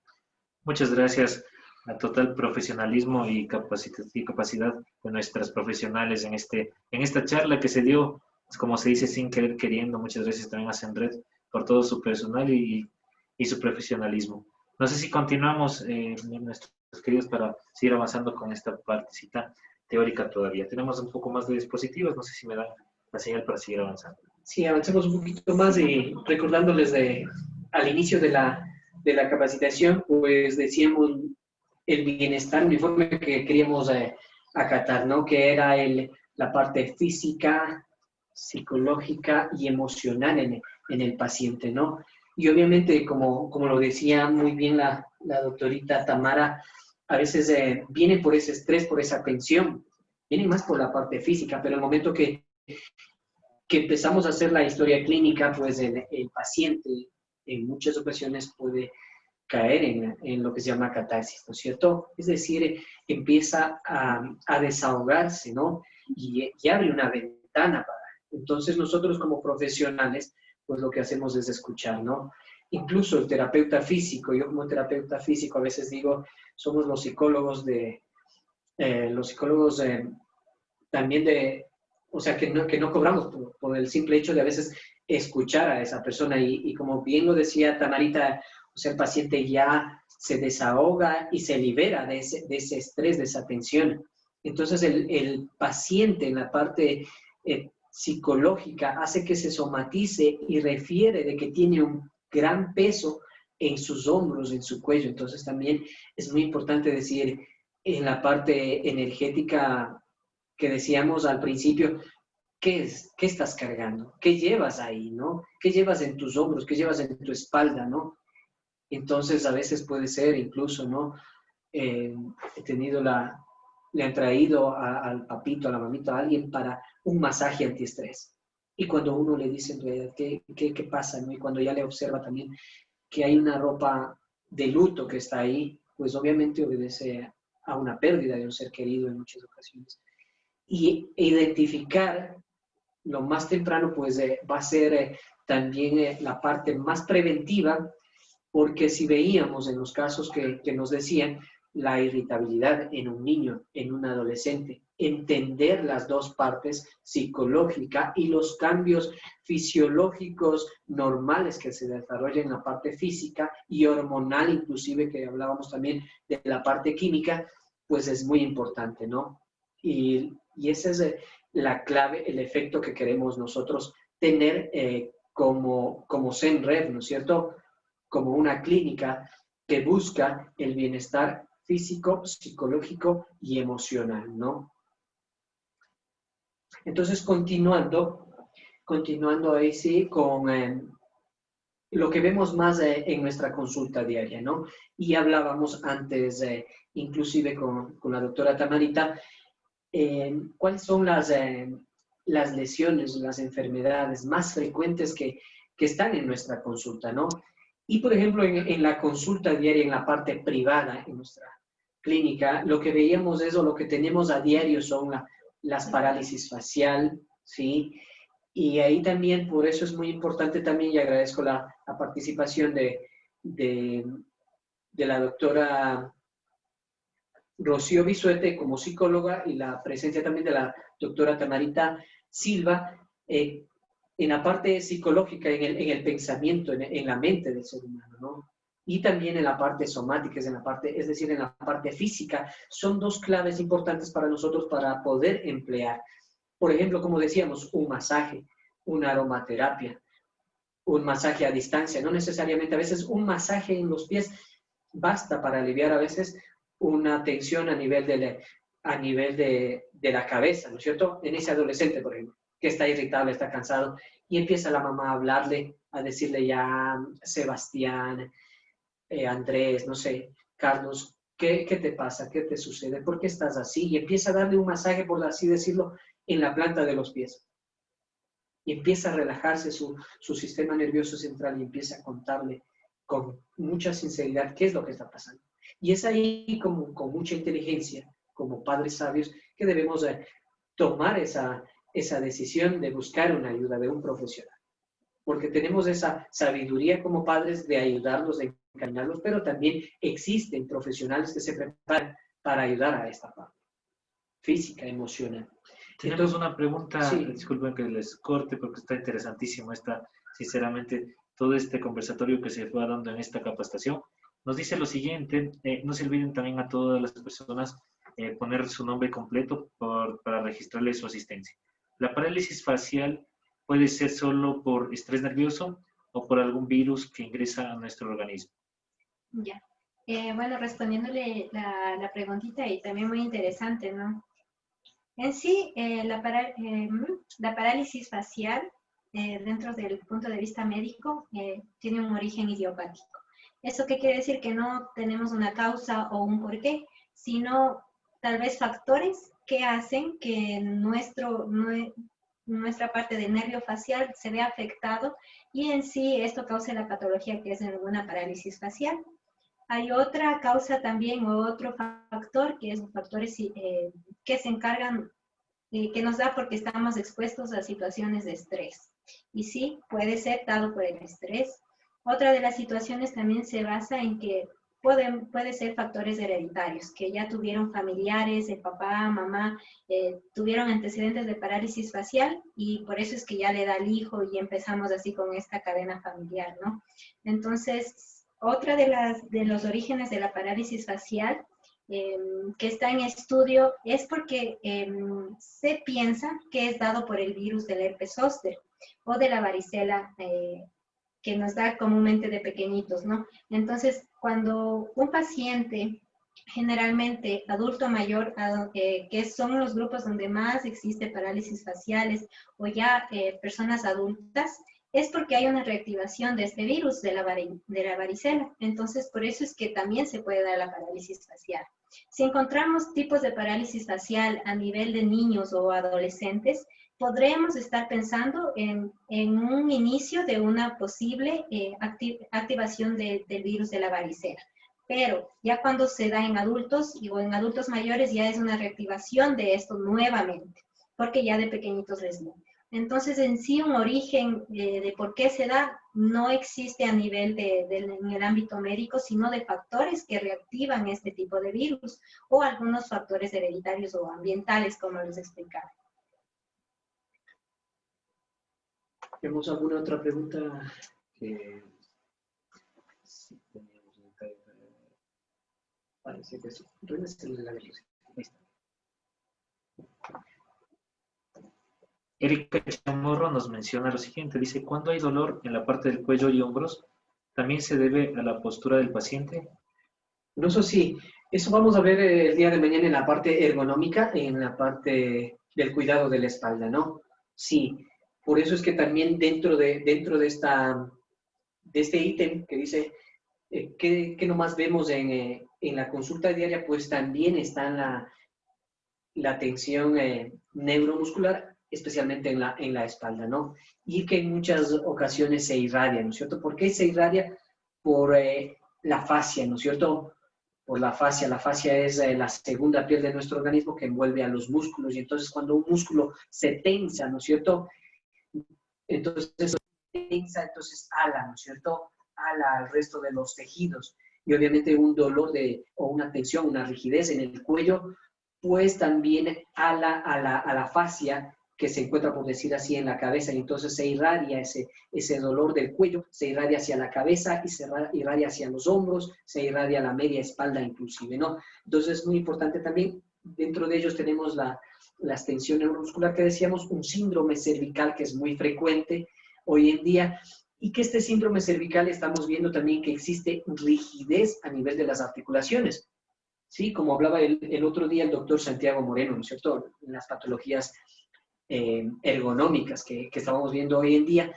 Muchas gracias al total profesionalismo y capacidad de nuestras profesionales en esta charla que se dio, como se dice, sin querer queriendo. Muchas gracias también a Senred por todo su personal y su profesionalismo. No sé si continuamos, nuestros queridos, para seguir avanzando con esta partecita teórica todavía. Tenemos un poco más de dispositivos, no sé si me dan la señal para seguir avanzando. Sí, avancemos un poquito más y recordándoles al inicio de la capacitación, pues decíamos el bienestar uniforme que queríamos acatar, ¿no? Que era la parte física, psicológica y emocional en el paciente, ¿no? Y obviamente, como lo decía muy bien la doctorita Tamara, a veces vienen por ese estrés, por esa tensión, vienen más por la parte física, pero el momento que empezamos a hacer la historia clínica, pues el paciente en muchas ocasiones puede caer en lo que se llama catarsis, ¿no es cierto? Es decir, empieza a desahogarse, ¿no? Y abre una ventana para... Entonces nosotros como profesionales, pues lo que hacemos es escuchar, ¿no? Incluso el terapeuta físico, yo como terapeuta físico a veces digo, somos los psicólogos también o sea, que no cobramos por el simple hecho de a veces escuchar a esa persona y como bien lo decía Tamarita, o sea, el paciente ya se desahoga y se libera de ese estrés, de esa tensión. Entonces, el paciente en la parte psicológica hace que se somatice y refiere de que tiene un gran peso en sus hombros, en su cuello. Entonces, también es muy importante decir, en la parte energética que decíamos al principio, ¿qué estás cargando? ¿Qué llevas ahí, no? ¿Qué llevas en tus hombros? ¿Qué llevas en tu espalda, no? Entonces, a veces puede ser incluso, ¿no? Le han traído al papito, a la mamita, a alguien para un masaje antiestrés. Y cuando uno le dice en realidad, ¿qué pasa, ¿no? Y cuando ya le observa también que hay una ropa de luto que está ahí, pues obviamente obedece a una pérdida de un ser querido en muchas ocasiones. Y identificar lo más temprano, pues va a ser también la parte más preventiva, porque si veíamos en los casos que nos decían, la irritabilidad en un niño, en un adolescente, entender las dos partes, psicológica y los cambios fisiológicos normales que se desarrollan en la parte física y hormonal, inclusive que hablábamos también de la parte química, pues es muy importante, ¿no? Y esa es la clave, el efecto que queremos nosotros tener como Zenrev, ¿no es cierto? Como una clínica que busca el bienestar físico, psicológico y emocional, ¿no? Entonces, continuando ahí sí con lo que vemos más en nuestra consulta diaria, ¿no? Y hablábamos antes, inclusive con la doctora Tamarita, cuáles son las lesiones, las enfermedades más frecuentes que están en nuestra consulta, ¿no? Y, por ejemplo, en la consulta diaria, en la parte privada, en nuestra clínica, lo que veíamos es, o lo que tenemos a diario son las parálisis facial, ¿sí? Y ahí también, por eso es muy importante también, y agradezco la participación de la doctora Rocío Bisuete como psicóloga y la presencia también de la doctora Tamarita Silva en la parte psicológica, en el pensamiento, en la mente del ser humano, ¿no? Y también en la parte somática, es decir, en la parte física, son dos claves importantes para nosotros para poder emplear. Por ejemplo, como decíamos, un masaje, una aromaterapia, un masaje a distancia, no necesariamente, a veces un masaje en los pies basta para aliviar a veces una tensión a nivel de la cabeza, ¿no es cierto? En ese adolescente, por ejemplo, que está irritable, está cansado, y empieza la mamá a hablarle, a decirle ya, Sebastián, Andrés, no sé, Carlos, ¿qué te pasa? ¿Qué te sucede? ¿Por qué estás así? Y empieza a darle un masaje, por así decirlo, en la planta de los pies. Y empieza a relajarse su sistema nervioso central y empieza a contarle con mucha sinceridad qué es lo que está pasando. Y es ahí con mucha inteligencia, como padres sabios, que debemos tomar esa decisión de buscar una ayuda de un profesional. Porque tenemos esa sabiduría como padres de ayudarlos, de encaminarlos, pero también existen profesionales que se preparan para ayudar a esta parte física, emocional. Tenemos una pregunta, sí. Disculpen que les corte porque está interesantísimo sinceramente, todo este conversatorio que se fue dando en esta capacitación. Nos dice lo siguiente, no se olviden también a todas las personas poner su nombre completo para registrarle su asistencia. La parálisis facial puede ser solo por estrés nervioso o por algún virus que ingresa a nuestro organismo. Ya. Bueno, respondiéndole la preguntita y también muy interesante, ¿no? En sí, la parálisis facial, dentro del punto de vista médico, tiene un origen idiopático. ¿Eso qué quiere decir? Que no tenemos una causa o un porqué, sino tal vez factores que hacen que nuestra parte del nervio facial se vea afectado y en sí esto causa la patología que es una parálisis facial. Hay otra causa también o otro factor que es factores que se encargan, que nos da porque estamos expuestos a situaciones de estrés. Y sí, puede ser dado por el estrés. Otra de las situaciones también se basa en que puede ser factores hereditarios, que ya tuvieron familiares, el papá, mamá, tuvieron antecedentes de parálisis facial y por eso es que ya le da al hijo y empezamos así con esta cadena familiar, ¿no? Entonces, otra de los orígenes de la parálisis facial que está en estudio es porque se piensa que es dado por el virus del herpes zóster o de la varicela que nos da comúnmente de pequeñitos, ¿no? Entonces, cuando un paciente, generalmente adulto mayor, que son los grupos donde más existe parálisis faciales, o ya personas adultas, es porque hay una reactivación de este virus de la varicela. Entonces, por eso es que también se puede dar la parálisis facial. Si encontramos tipos de parálisis facial a nivel de niños o adolescentes, podremos estar pensando en un inicio de una posible activación del virus de la varicela. Pero ya cuando se da en adultos o en adultos mayores ya es una reactivación de esto nuevamente, porque ya de pequeñitos les dio. Entonces, en sí, un origen de por qué se da no existe a nivel en el ámbito médico, sino de factores que reactivan este tipo de virus o algunos factores hereditarios o ambientales, como les explicaba. ¿Tenemos alguna otra pregunta? Sí, parece que sí. Erika Chamorro nos menciona lo siguiente, dice, cuando hay dolor en la parte del cuello y hombros, ¿también se debe a la postura del paciente? No, eso sí, eso vamos a ver el día de mañana en la parte ergonómica, en la parte del cuidado de la espalda, ¿no? Sí, por eso es que también dentro de este ítem que dice, ¿qué nomás vemos en la consulta diaria? Pues también está la tensión neuromuscular, especialmente en la espalda, ¿no? Y que en muchas ocasiones se irradia, ¿no es cierto? ¿Por qué se irradia? Por la fascia, ¿no es cierto? Por la fascia. La fascia es la segunda piel de nuestro organismo que envuelve a los músculos y entonces cuando un músculo se tensa, ¿no es cierto? Entonces eso se tensa, entonces ala, ¿no es cierto? Ala al resto de los tejidos y obviamente un dolor o una tensión, una rigidez en el cuello, pues también ala a la fascia que se encuentra, por decir así, en la cabeza, y entonces se irradia ese dolor del cuello, se irradia hacia la cabeza y se irradia hacia los hombros, se irradia a la media espalda inclusive, ¿no? Entonces es muy importante también, dentro de ellos tenemos la extensión neuromuscular que decíamos, un síndrome cervical que es muy frecuente hoy en día, y que este síndrome cervical estamos viendo también que existe rigidez a nivel de las articulaciones, ¿sí? Como hablaba el otro día el doctor Santiago Moreno, ¿no es cierto? En las patologías ergonómicas que estábamos viendo hoy en día.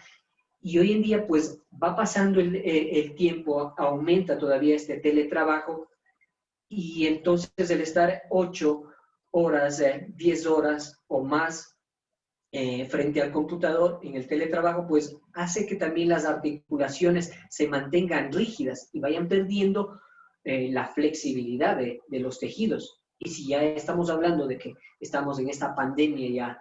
Y hoy en día, pues, va pasando el tiempo, aumenta todavía este teletrabajo, y entonces el estar 8 horas, 10 horas o más frente al computador en el teletrabajo, pues hace que también las articulaciones se mantengan rígidas y vayan perdiendo la flexibilidad de los tejidos. Y si ya estamos hablando de que estamos en esta pandemia ya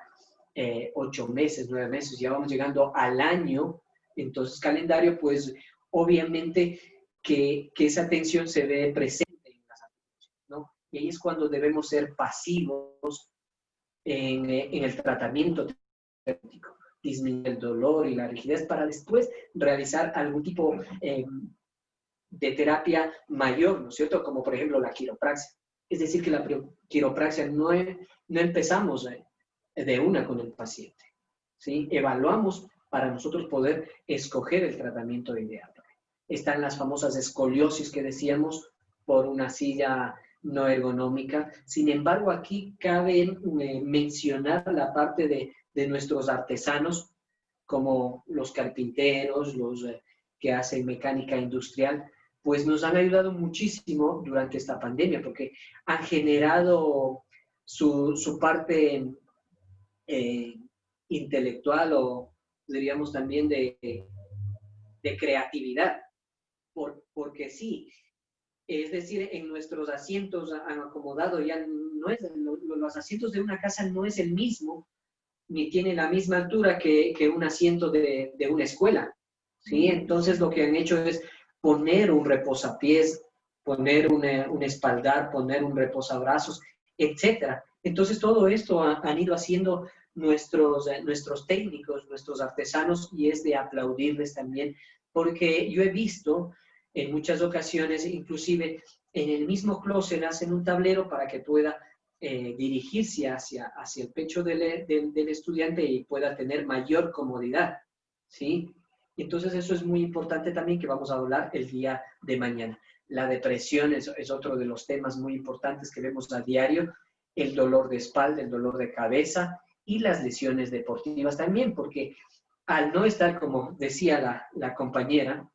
8 meses, 9 meses, ya vamos llegando al año, entonces calendario, pues obviamente que esa tensión se ve presente en las articulaciones, ¿no? Y ahí es cuando debemos ser pasivos en el tratamiento terapéutico, disminuir el dolor y la rigidez para después realizar algún tipo de terapia mayor, ¿no es cierto? Como por ejemplo la quiropraxia. Es decir, que la quiropraxia no empezamos de una con el paciente, ¿sí? Evaluamos para nosotros poder escoger el tratamiento ideal. Están las famosas escoliosis que decíamos por una silla no ergonómica. Sin embargo, aquí cabe mencionar la parte de nuestros artesanos, como los carpinteros, los que hacen mecánica industrial, pues nos han ayudado muchísimo durante esta pandemia, porque han generado su parte intelectual o diríamos también de creatividad, porque sí, es decir, en nuestros asientos han acomodado, ya no es, los asientos de una casa no es el mismo, ni tiene la misma altura que un asiento de una escuela, ¿sí? Entonces lo que han hecho es poner un reposapiés, poner un espaldar, poner un reposabrazos, etcétera. Entonces todo esto han ido haciendo nuestros técnicos, nuestros artesanos, y es de aplaudirles también, porque yo he visto en muchas ocasiones, inclusive en el mismo closet hacen un tablero para que pueda dirigirse hacia el pecho del estudiante y pueda tener mayor comodidad, ¿sí? Entonces eso es muy importante también, que vamos a hablar el día de mañana. La depresión es otro de los temas muy importantes que vemos a diario, el dolor de espalda, el dolor de cabeza y las lesiones deportivas también, porque al no estar, como decía la compañera,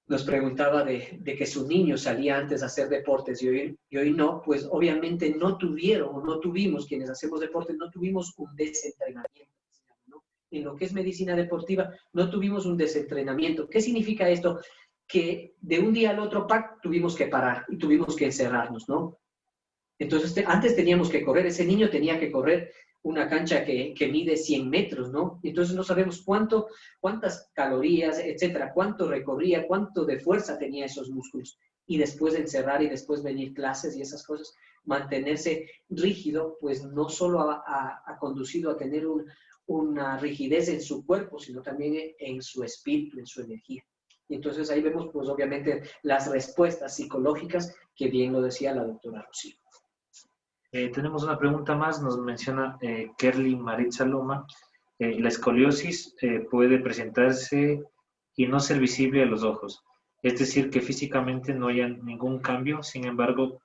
nos preguntaba de que su niño salía antes a hacer deportes y hoy no, pues obviamente no tuvimos, quienes hacemos deportes, no tuvimos un desentrenamiento, ¿no? En lo que es medicina deportiva, no tuvimos un desentrenamiento. ¿Qué significa esto? Que de un día al otro, tuvimos que parar y tuvimos que encerrarnos, ¿no? Entonces, antes teníamos que correr, ese niño tenía que correr una cancha que mide 100 metros, ¿no? Entonces no sabemos cuántas calorías, etcétera, cuánto recorría, cuánto de fuerza tenía esos músculos. Y después de encerrar y después venir clases y esas cosas, mantenerse rígido, pues no solo ha conducido a tener una rigidez en su cuerpo, sino también en su espíritu, en su energía. Y entonces ahí vemos, pues obviamente, las respuestas psicológicas, que bien lo decía la doctora Rocío. Tenemos una pregunta más, nos menciona Kerly Maritza Loma. La escoliosis puede presentarse y no ser visible a los ojos, es decir, que físicamente no haya ningún cambio, sin embargo,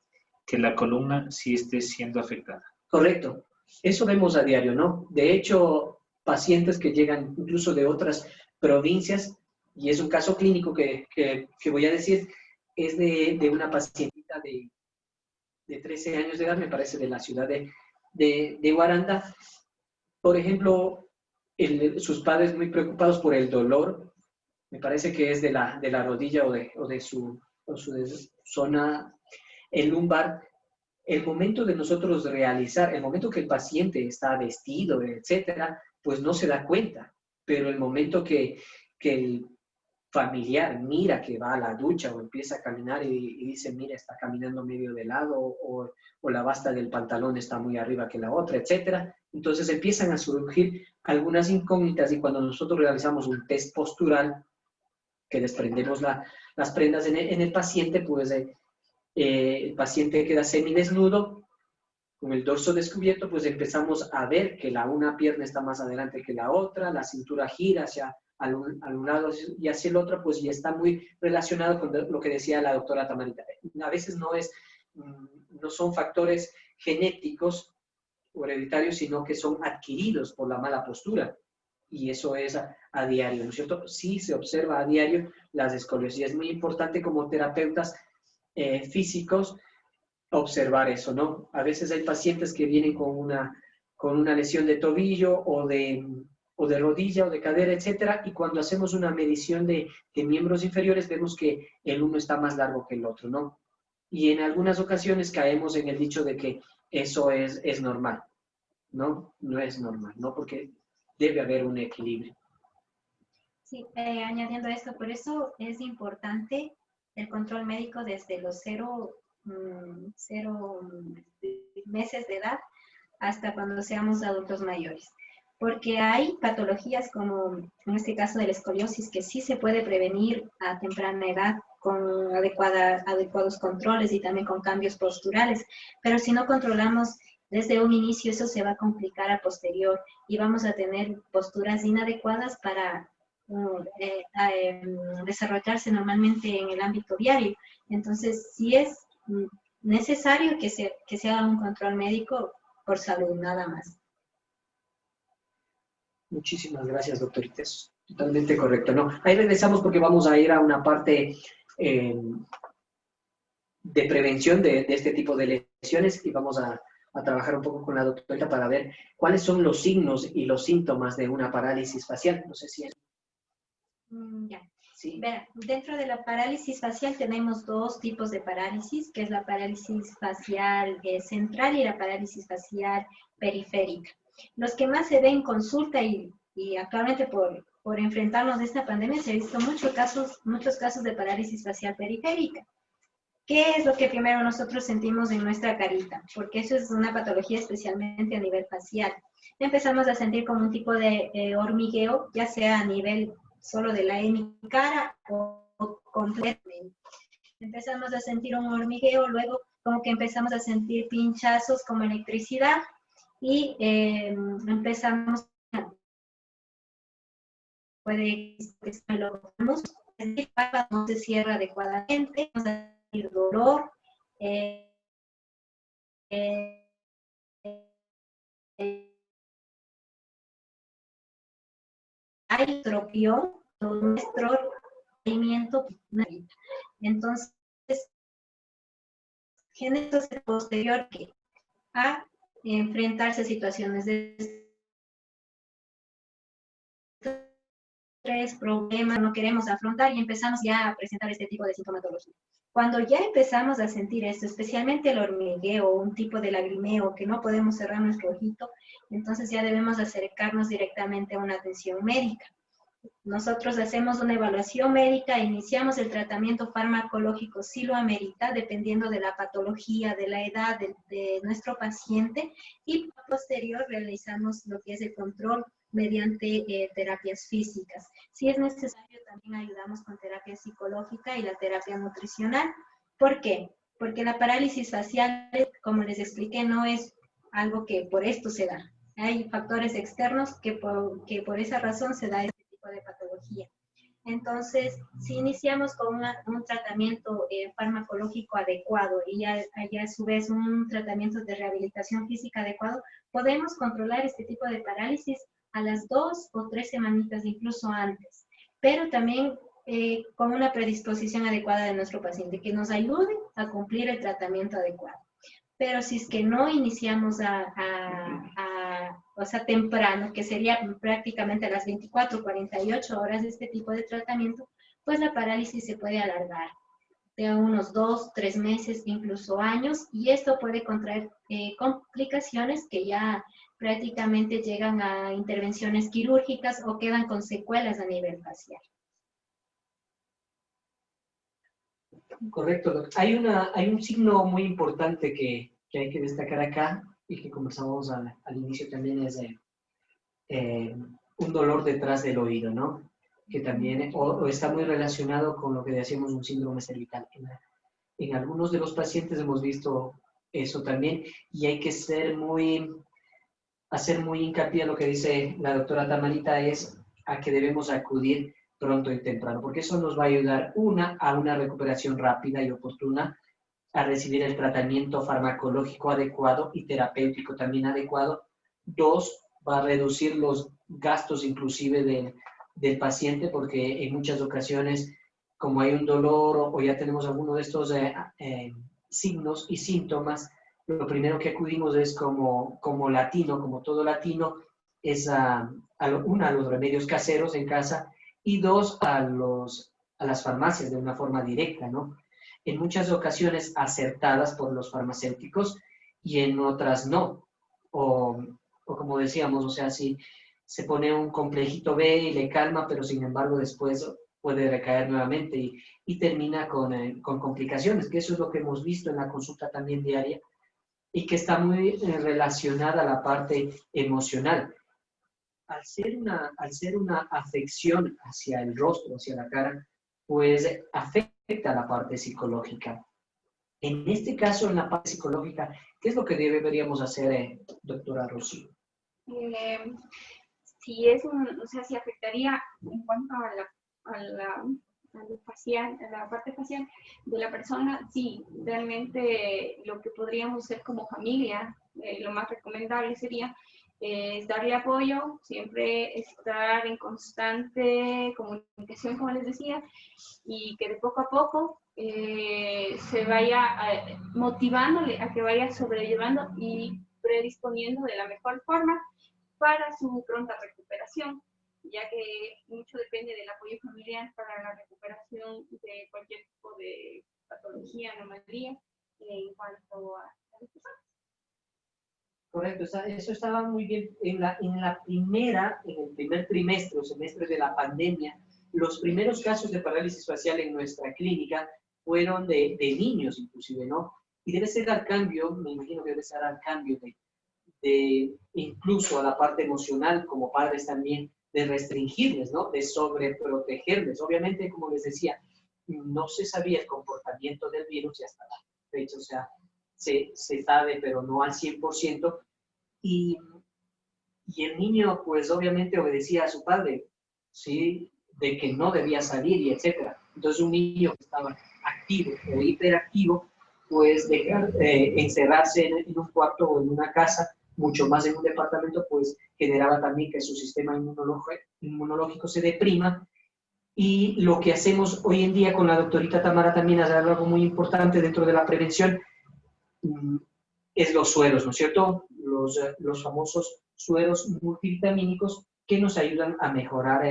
que la columna sí esté siendo afectada. Correcto, eso vemos a diario, ¿no? De hecho, pacientes que llegan incluso de otras provincias, y es un caso clínico que voy a decir, es de una pacientita de 13 años de edad, me parece, de la ciudad de Guaranda. Por ejemplo, sus padres muy preocupados por el dolor, me parece que es de la rodilla o de su zona, el lumbar. El momento de nosotros realizar, el momento que el paciente está vestido, etcétera, pues no se da cuenta, pero el momento que el familiar mira que va a la ducha o empieza a caminar y dice, mira, está caminando medio de lado o la basta del pantalón está muy arriba que la otra, etcétera. Entonces empiezan a surgir algunas incógnitas, y cuando nosotros realizamos un test postural, que desprendemos las prendas en el paciente, pues el paciente queda semidesnudo, con el dorso descubierto, pues empezamos a ver que una pierna está más adelante que la otra, la cintura gira hacia al un lado y hacia el otro, pues ya está muy relacionado con lo que decía la doctora Tamarita. A veces no son factores genéticos o hereditarios, sino que son adquiridos por la mala postura. Y eso es a diario, ¿no es cierto? Sí se observa a diario las escoliosis. Es muy importante como terapeutas físicos observar eso, ¿no? A veces hay pacientes que vienen con una lesión de tobillo o de rodilla o de cadera, etcétera, y cuando hacemos una medición de miembros inferiores vemos que el uno está más largo que el otro, ¿no? Y en algunas ocasiones caemos en el dicho de que eso es normal, ¿no? No es normal, ¿no? Porque debe haber un equilibrio. Sí, añadiendo esto, por eso es importante el control médico desde los 0 meses de edad hasta cuando seamos adultos mayores. Porque hay patologías como en este caso de la escoliosis que sí se puede prevenir a temprana edad con adecuados controles y también con cambios posturales, pero si no controlamos desde un inicio eso se va a complicar a posterior y vamos a tener posturas inadecuadas para desarrollarse normalmente en el ámbito diario. Entonces sí es necesario que se haga un control médico por salud, nada más. Muchísimas gracias, doctoritas. Totalmente correcto, ¿no? Ahí regresamos porque vamos a ir a una parte de prevención de este tipo de lesiones y vamos a trabajar un poco con la doctora para ver cuáles son los signos y los síntomas de una parálisis facial. No sé si es... Ya. Sí. Verá, dentro de la parálisis facial tenemos dos tipos de parálisis, que es la parálisis facial central y la parálisis facial periférica. Los que más se ven en consulta y actualmente por enfrentarnos a esta pandemia se han visto muchos casos de parálisis facial periférica. ¿Qué es lo que primero nosotros sentimos en nuestra carita? Porque eso es una patología especialmente a nivel facial. Empezamos a sentir como un tipo de hormigueo, ya sea a nivel solo de la cara o completamente. Empezamos a sentir un hormigueo, luego como que empezamos a sentir pinchazos como electricidad y empezamos puede que el párpado no se cierra adecuadamente, vamos a sentir dolor, hay tropión, nuestro movimiento. Entonces, genera posterior que a enfrentarse a situaciones de estrés, problemas, no queremos afrontar y empezamos ya a presentar este tipo de sintomatología. Cuando ya empezamos a sentir esto, especialmente el hormigueo, un tipo de lagrimeo, que no podemos cerrar nuestro ojito, entonces ya debemos acercarnos directamente a una atención médica. Nosotros hacemos una evaluación médica, iniciamos el tratamiento farmacológico si lo amerita, dependiendo de la patología, de la edad de nuestro paciente, y posterior realizamos lo que es el control mediante terapias físicas. Si es necesario, también ayudamos con terapia psicológica y la terapia nutricional. ¿Por qué? Porque la parálisis facial, como les expliqué, no es algo que por esto se da. Hay factores externos que por esa razón se da este tipo de patología. Entonces, si iniciamos con un tratamiento farmacológico adecuado y a su vez un tratamiento de rehabilitación física adecuado, podemos controlar este tipo de parálisis a las 2 o 3 semanitas, incluso antes, pero también con una predisposición adecuada de nuestro paciente que nos ayude a cumplir el tratamiento adecuado. Pero si es que no iniciamos o sea, temprano, que sería prácticamente a las 24 o 48 horas de este tipo de tratamiento, pues la parálisis se puede alargar de unos 2, 3 meses, incluso años, y esto puede contraer complicaciones que ya prácticamente llegan a intervenciones quirúrgicas o quedan con secuelas a nivel facial. Correcto. Hay un signo muy importante que hay que destacar acá y que conversamos al inicio también es un dolor detrás del oído, ¿no? Que también o está muy relacionado con lo que decíamos un síndrome cervical. En algunos de los pacientes hemos visto eso también y hay que hacer muy hincapié en lo que dice la doctora Tamarita es a que debemos acudir pronto y temprano, porque eso nos va a ayudar, a una recuperación rápida y oportuna, a recibir el tratamiento farmacológico adecuado y terapéutico también adecuado. 2, va a reducir los gastos inclusive del paciente, porque en muchas ocasiones, como hay un dolor o ya tenemos alguno de estos signos y síntomas, lo primero que acudimos es como latino, como todo latino, es a los remedios caseros en casa, y 2, a las farmacias de una forma directa, ¿no? En muchas ocasiones acertadas por los farmacéuticos y en otras no. O como decíamos, o sea, si se pone un complejito B y le calma, pero sin embargo después puede recaer nuevamente y termina con complicaciones, que eso es lo que hemos visto en la consulta también diaria y que está muy relacionada a la parte emocional. Al ser una afección hacia el rostro, hacia la cara, pues afecta a la parte psicológica. En este caso, en la parte psicológica, ¿qué es lo que deberíamos hacer, doctora Rocío? Si afectaría en cuanto a la parte facial de la persona, sí, realmente lo que podríamos hacer como familia, lo más recomendable sería es darle apoyo, siempre estar en constante comunicación, como les decía, y que de poco a poco se vaya motivándole a que vaya sobrellevando y predisponiendo de la mejor forma para su pronta recuperación, ya que mucho depende del apoyo familiar para la recuperación de cualquier tipo de patología, anomalía en cuanto a las personas. Correcto, eso estaba muy bien. En el primer trimestre o semestre de la pandemia, los primeros casos de parálisis facial en nuestra clínica fueron de niños inclusive, ¿no? Y debe ser al cambio, me imagino que debe ser al cambio de incluso a la parte emocional como padres también, de restringirles, ¿no? De sobreprotegerles. Obviamente, como les decía, no se sabía el comportamiento del virus y hasta la fecha, o sea, se sabe, pero no al 100%, y el niño, pues obviamente obedecía a su padre, ¿sí? De que no debía salir y etcétera. Entonces, un niño que estaba activo o hiperactivo, pues encerrarse en un cuarto o en una casa, mucho más en un departamento, pues generaba también que su sistema inmunológico se deprima. Y lo que hacemos hoy en día con la doctorita Tamara también es algo muy importante dentro de la prevención, es los sueros, ¿no es cierto? Los famosos sueros multivitamínicos que nos ayudan a mejorar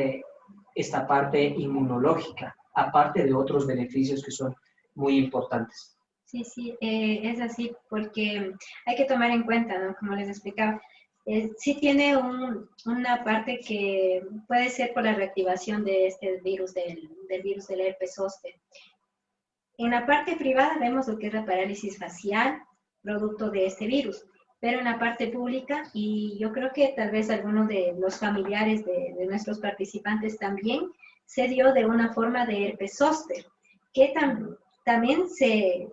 esta parte inmunológica, aparte de otros beneficios que son muy importantes. Sí, sí, es así porque hay que tomar en cuenta, ¿no? Como les explicaba, sí tiene una parte que puede ser por la reactivación de este virus, del virus del herpes zóster. En la parte privada vemos lo que es la parálisis facial, producto de este virus, pero en la parte pública, y yo creo que tal vez algunos de los familiares de nuestros participantes también, se dio de una forma de herpes zóster, que también se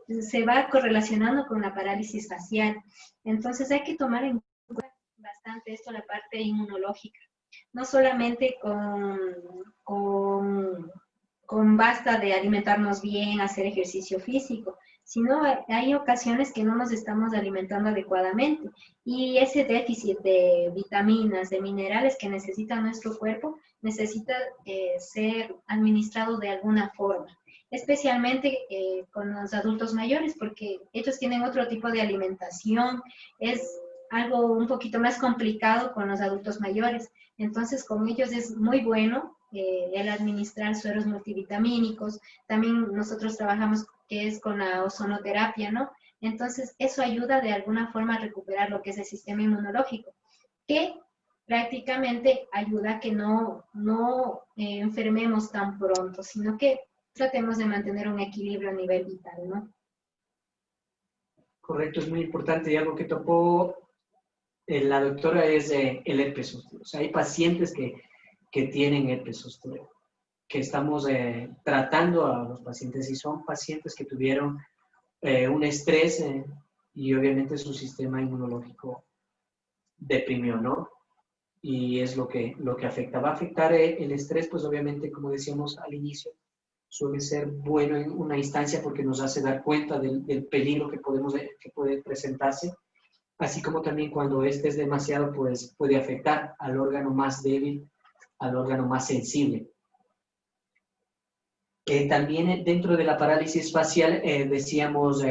va correlacionando con la parálisis facial. Entonces hay que tomar en cuenta bastante esto, la parte inmunológica. No solamente con basta de alimentarnos bien, hacer ejercicio físico, sino hay ocasiones que no nos estamos alimentando adecuadamente y ese déficit de vitaminas, de minerales que necesita nuestro cuerpo, necesita ser administrado de alguna forma, especialmente con los adultos mayores, porque ellos tienen otro tipo de alimentación, es algo un poquito más complicado con los adultos mayores, entonces con ellos es muy bueno el administrar sueros multivitamínicos. También nosotros trabajamos que es con la ozonoterapia, ¿no? Entonces, eso ayuda de alguna forma a recuperar lo que es el sistema inmunológico, que prácticamente ayuda a que no enfermemos tan pronto, sino que tratemos de mantener un equilibrio a nivel vital, ¿no? Correcto, es muy importante y algo que tocó la doctora es el herpes zóster. O sea, hay pacientes que tienen herpes zóster, que estamos tratando a los pacientes y son pacientes que tuvieron un estrés y obviamente su sistema inmunológico deprimió, ¿no? Y es lo que afecta. Va a afectar el estrés, pues obviamente, como decíamos al inicio, suele ser bueno en una instancia porque nos hace dar cuenta del peligro que puede presentarse, así como también cuando este es demasiado, pues puede afectar al órgano más débil, al órgano más sensible. También dentro de la parálisis facial, decíamos,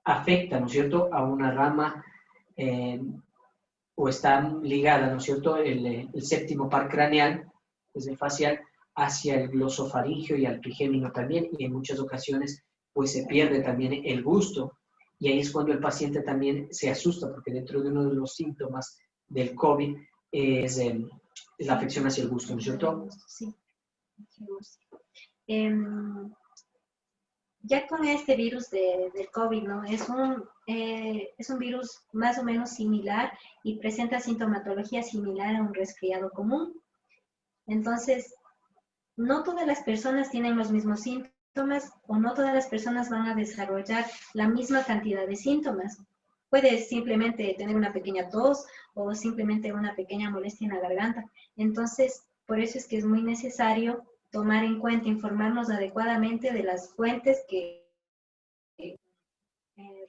afecta, ¿no es cierto?, a una rama o está ligada, ¿no es cierto?, el séptimo par craneal, desde el facial, hacia el glosofaringio y al trigémino también, y en muchas ocasiones pues se pierde también el gusto, y ahí es cuando el paciente también se asusta, porque dentro de uno de los síntomas del COVID es la afección hacia el gusto, ¿no es cierto? Sí. Ya con este virus del COVID, ¿no? Es un virus más o menos similar y presenta sintomatología similar a un resfriado común. Entonces, no todas las personas tienen los mismos síntomas o no todas las personas van a desarrollar la misma cantidad de síntomas. Puedes simplemente tener una pequeña tos o simplemente una pequeña molestia en la garganta. Entonces, por eso es que es muy necesario tomar en cuenta, informarnos adecuadamente de las fuentes que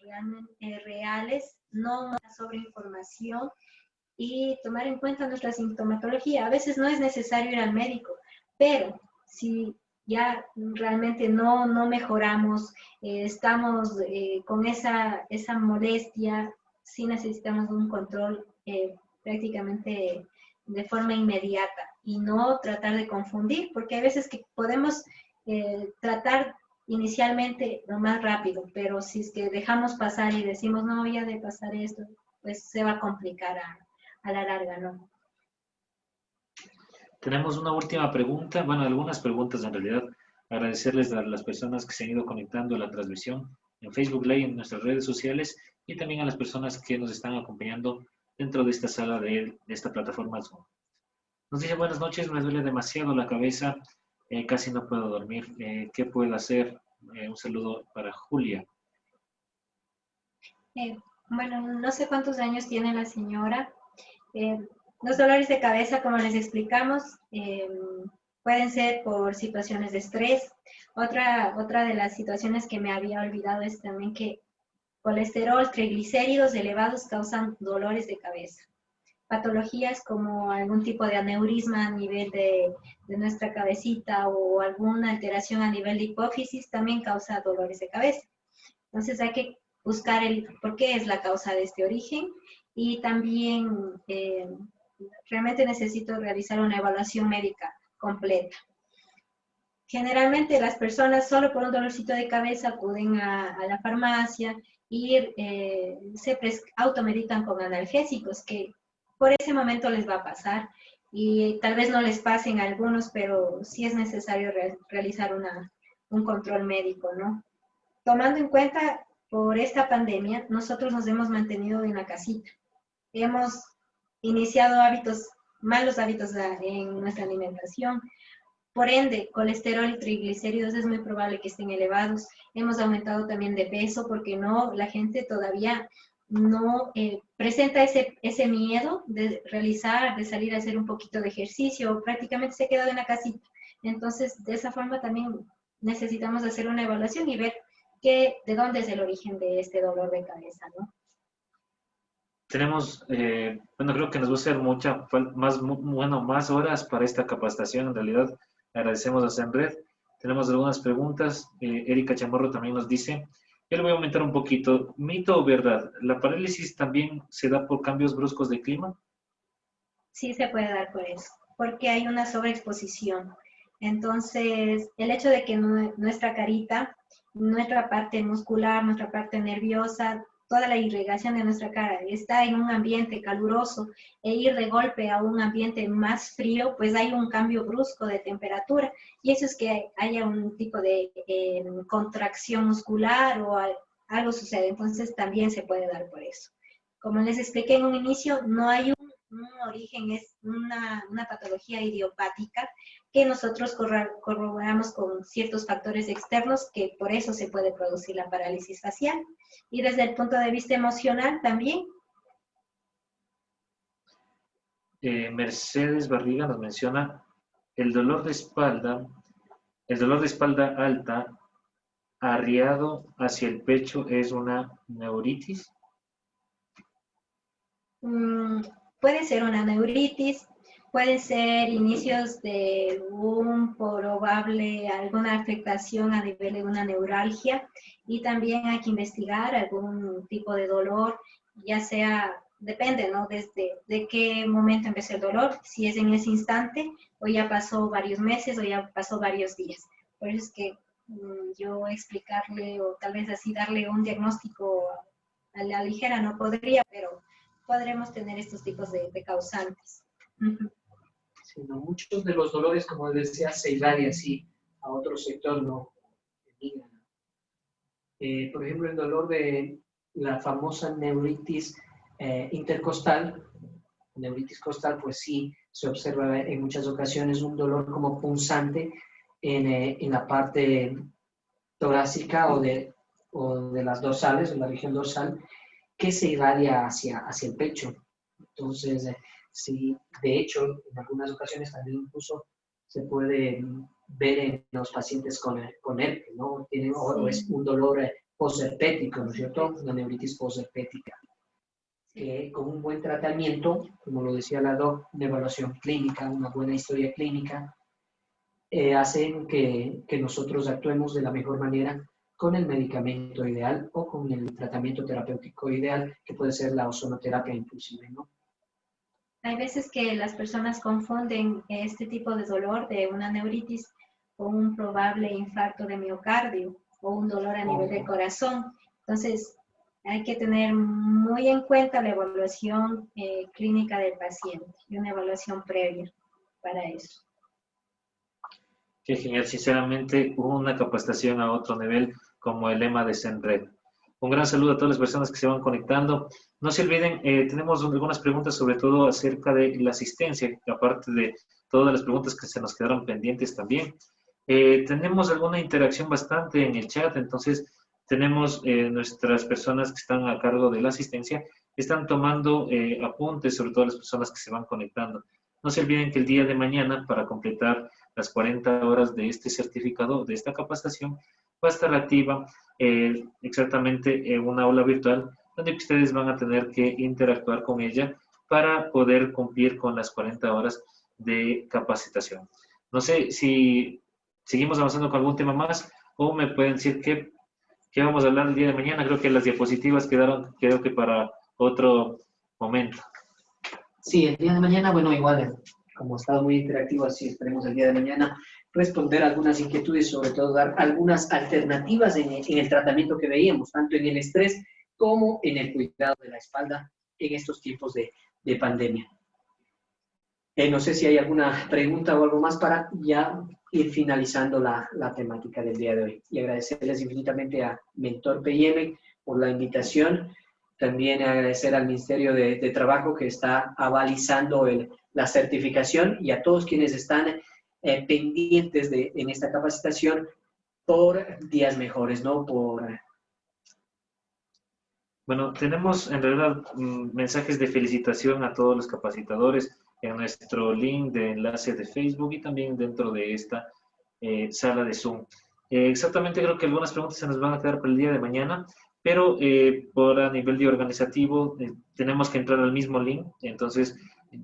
realmente reales, no una sobreinformación y tomar en cuenta nuestra sintomatología. A veces no es necesario ir al médico, pero si ya realmente no mejoramos, estamos con esa molestia, sí necesitamos un control prácticamente de forma inmediata y no tratar de confundir, porque hay veces que podemos tratar inicialmente lo más rápido, pero si es que dejamos pasar y decimos, no, ya de pasar esto, pues se va a complicar a la larga, ¿no? Tenemos una última pregunta, bueno, algunas preguntas en realidad. Agradecerles a las personas que se han ido conectando a la transmisión en Facebook Live, en nuestras redes sociales, y también a las personas que nos están acompañando dentro de esta sala de esta plataforma Zoom. Nos dice, buenas noches, me duele demasiado la cabeza, casi no puedo dormir. ¿Qué puedo hacer? Un saludo para Julia. Bueno, no sé cuántos años tiene la señora. Los dolores de cabeza, como les explicamos, pueden ser por situaciones de estrés. Otra de las situaciones que me había olvidado es también que colesterol, triglicéridos elevados causan dolores de cabeza. Patologías como algún tipo de aneurisma a nivel de nuestra cabecita o alguna alteración a nivel de hipófisis también causa dolores de cabeza. Entonces hay que buscar el por qué es la causa de este origen y también realmente necesito realizar una evaluación médica completa. Generalmente las personas solo por un dolorcito de cabeza acuden a la farmacia y se automedican con analgésicos, que por ese momento les va a pasar y tal vez no les pasen a algunos, pero sí es necesario realizar un control médico, ¿no? Tomando en cuenta, por esta pandemia, nosotros nos hemos mantenido en la casita. Hemos iniciado malos hábitos en nuestra alimentación. Por ende, colesterol y triglicéridos es muy probable que estén elevados. Hemos aumentado también de peso porque la gente todavía no presenta ese miedo de salir a hacer un poquito de ejercicio, prácticamente se ha quedado en la casita. Entonces, de esa forma también necesitamos hacer una evaluación y ver de dónde es el origen de este dolor de cabeza, ¿no? Tenemos, bueno, creo que nos va a hacer más horas para esta capacitación. En realidad, agradecemos a Senred. Tenemos algunas preguntas. Erika Chamorro también nos dice, yo le voy a aumentar un poquito. ¿Mito o verdad? ¿La parálisis también se da por cambios bruscos de clima? Sí se puede dar por eso, porque hay una sobreexposición. Entonces, el hecho de que nuestra carita, nuestra parte muscular, nuestra parte nerviosa, toda la irrigación de nuestra cara está en un ambiente caluroso e ir de golpe a un ambiente más frío, pues hay un cambio brusco de temperatura y eso es que haya un tipo de contracción muscular o algo sucede. Entonces, también se puede dar por eso. Como les expliqué en un inicio, no hay un origen, es una patología idiopática que nosotros corroboramos con ciertos factores externos que por eso se puede producir la parálisis facial. Y desde el punto de vista emocional también. Mercedes Barriga nos menciona el dolor de espalda alta, arriado hacia el pecho, ¿es una neuritis? Puede ser una neuritis, puede ser inicios de alguna afectación a nivel de una neuralgia y también hay que investigar algún tipo de dolor, ya sea, depende, ¿no? De qué momento empezó el dolor, si es en ese instante o ya pasó varios meses o ya pasó varios días. Por eso es que yo explicarle o tal vez así darle un diagnóstico a la ligera no podría, pero podremos tener estos tipos de causantes. Sí, no, muchos de los dolores, como decía, se irradian así a otro sector, no. Por ejemplo, el dolor de la famosa neuritis intercostal, neuritis costal, pues sí, se observa en muchas ocasiones un dolor como punzante en la parte torácica o de las dorsales, en la región dorsal, que se irradia hacia el pecho. Entonces, sí, de hecho, en algunas ocasiones también incluso se puede ver en los pacientes con herpes, ¿no? O es un dolor posherpético, ¿no es cierto? Una neuritis posherpética. que con un buen tratamiento, como lo decía la doc, una evaluación clínica, una buena historia clínica, hacen que nosotros actuemos de la mejor manera con el medicamento ideal o con el tratamiento terapéutico ideal, que puede ser la ozonoterapia inclusive, ¿no? Hay veces que las personas confunden este tipo de dolor de una neuritis con un probable infarto de miocardio o un dolor a nivel de corazón. Entonces, hay que tener muy en cuenta la evaluación clínica del paciente y una evaluación previa para eso. Qué genial, sinceramente, una capacitación a otro nivel como el lema de Senred. Un gran saludo a todas las personas que se van conectando. No se olviden, tenemos algunas preguntas sobre todo acerca de la asistencia, aparte de todas las preguntas que se nos quedaron pendientes también. Tenemos alguna interacción bastante en el chat, entonces tenemos nuestras personas que están a cargo de la asistencia, están tomando apuntes sobre todo las personas que se van conectando. No se olviden que el día de mañana, para completar las 40 horas de este certificado, de esta capacitación, va a estar activa exactamente una aula virtual donde ustedes van a tener que interactuar con ella para poder cumplir con las 40 horas de capacitación. No sé si seguimos avanzando con algún tema más o me pueden decir qué vamos a hablar el día de mañana. Creo que las diapositivas quedaron, creo que para otro momento. Sí, el día de mañana, bueno, igual, como ha estado muy interactivo, así esperemos el día de mañana responder algunas inquietudes, sobre todo dar algunas alternativas en el tratamiento que veíamos, tanto en el estrés como en el cuidado de la espalda en estos tiempos de pandemia. No sé si hay alguna pregunta o algo más para ya ir finalizando la temática del día de hoy. Y agradecerles infinitamente a Mentor PIM por la invitación. También agradecer al Ministerio de Trabajo que está avalizando la certificación y a todos quienes están pendientes en esta capacitación por días mejores, ¿no? Bueno, tenemos en realidad mensajes de felicitación a todos los capacitadores en nuestro link de enlace de Facebook y también dentro de esta sala de Zoom. Exactamente, creo que algunas preguntas se nos van a quedar para el día de mañana, pero por a nivel de organizativo tenemos que entrar al mismo link, entonces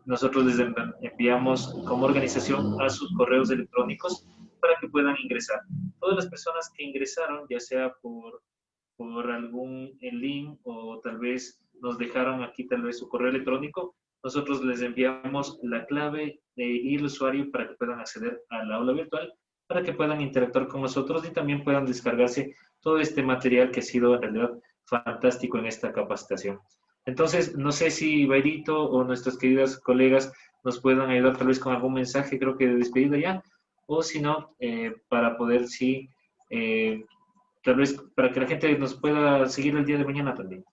nosotros les enviamos como organización a sus correos electrónicos para que puedan ingresar. Todas las personas que ingresaron, ya sea por algún link o tal vez nos dejaron aquí tal vez su correo electrónico, nosotros les enviamos la clave y el usuario para que puedan acceder a la aula virtual, para que puedan interactuar con nosotros y también puedan descargarse todo este material que ha sido en realidad fantástico en esta capacitación. Entonces, no sé si Bairito o nuestras queridas colegas nos puedan ayudar tal vez con algún mensaje, creo que de despedida ya, o si no, para poder sí tal vez para que la gente nos pueda seguir el día de mañana también.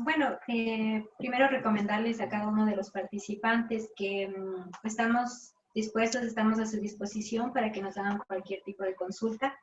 Bueno, primero recomendarles a cada uno de los participantes que estamos dispuestos, estamos a su disposición para que nos hagan cualquier tipo de consulta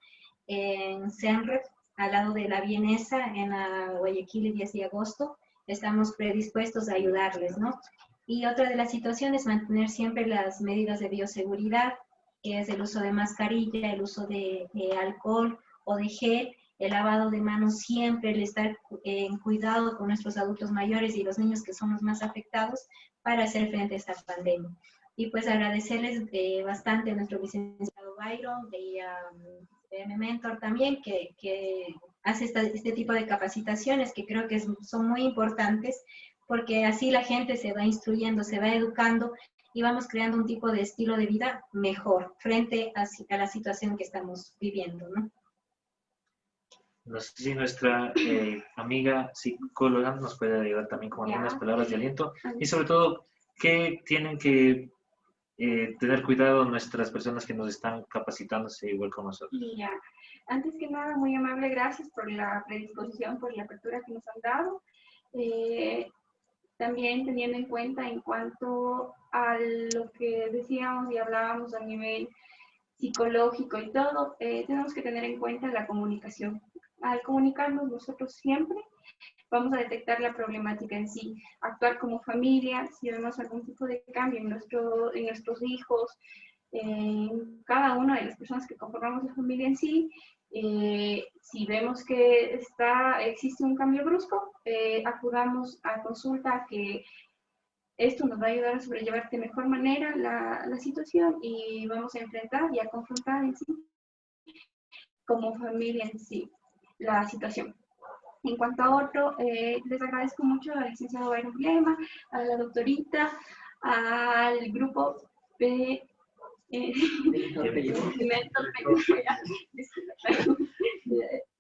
en Senred, al lado de la Vienesa, en la Guayaquil, el 10 de agosto. Estamos predispuestos a ayudarles, ¿no? Y otra de las situaciones es mantener siempre las medidas de bioseguridad, que es el uso de mascarilla, el uso de alcohol o de gel, el lavado de manos siempre, el estar en cuidado con nuestros adultos mayores y los niños que son los más afectados para hacer frente a esta pandemia. Y pues agradecerles bastante a nuestro licenciado Byron de Mentor también, que hace este tipo de capacitaciones que creo que son muy importantes, porque así la gente se va instruyendo, se va educando y vamos creando un tipo de estilo de vida mejor frente a la situación que estamos viviendo, ¿no? No sé si nuestra amiga psicóloga nos puede ayudar también con algunas palabras de aliento y sobre todo, ¿qué tienen que tener cuidado nuestras personas que nos están capacitándose igual con nosotros? Ya. Antes que nada, muy amable, gracias por la predisposición, por la apertura que nos han dado. También teniendo en cuenta en cuanto a lo que decíamos y hablábamos a nivel psicológico y todo, tenemos que tener en cuenta la comunicación. Al comunicarnos nosotros siempre vamos a detectar la problemática en sí, actuar como familia, si vemos algún tipo de cambio en nuestros hijos, en cada una de las personas que conformamos la familia en sí, Si vemos que existe un cambio brusco, acudamos a consulta, que esto nos va a ayudar a sobrellevar de mejor manera la situación, y vamos a enfrentar y a confrontar en sí, como familia en sí, la situación. En cuanto a otro, les agradezco mucho al licenciado Byron Lema, a la doctorita, al grupo de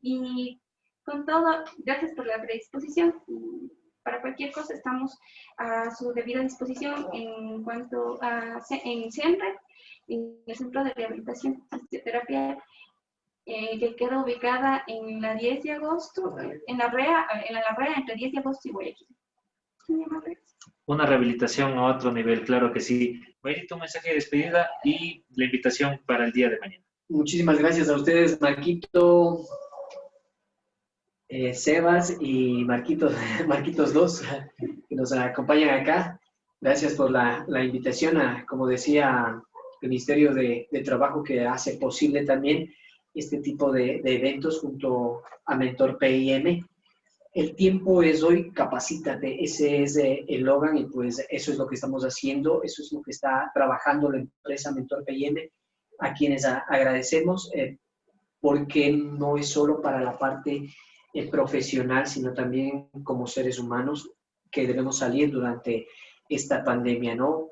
y con todo, gracias por la predisposición. Para cualquier cosa estamos a su debida disposición en cuanto a en CENRE, en el Centro de Rehabilitación y Fisioterapia, que queda ubicada en la 10 de agosto, en la REA entre 10 de agosto y Guayaquil. Una rehabilitación a otro nivel, claro que sí. Guayaquil, un mensaje de despedida y la invitación para el día de mañana. Muchísimas gracias a ustedes, Marquito, Sebas y Marquitos 2, que nos acompañan acá. Gracias por la invitación a, como decía, el Ministerio de Trabajo, que hace posible también este tipo de eventos junto a Mentor PIM. El tiempo es hoy, capacítate, ese es el eslogan, y pues eso es lo que estamos haciendo, eso es lo que está trabajando la empresa Mentor PIM, a quienes agradecemos, porque no es solo para la parte profesional, sino también como seres humanos que debemos salir durante esta pandemia, ¿no?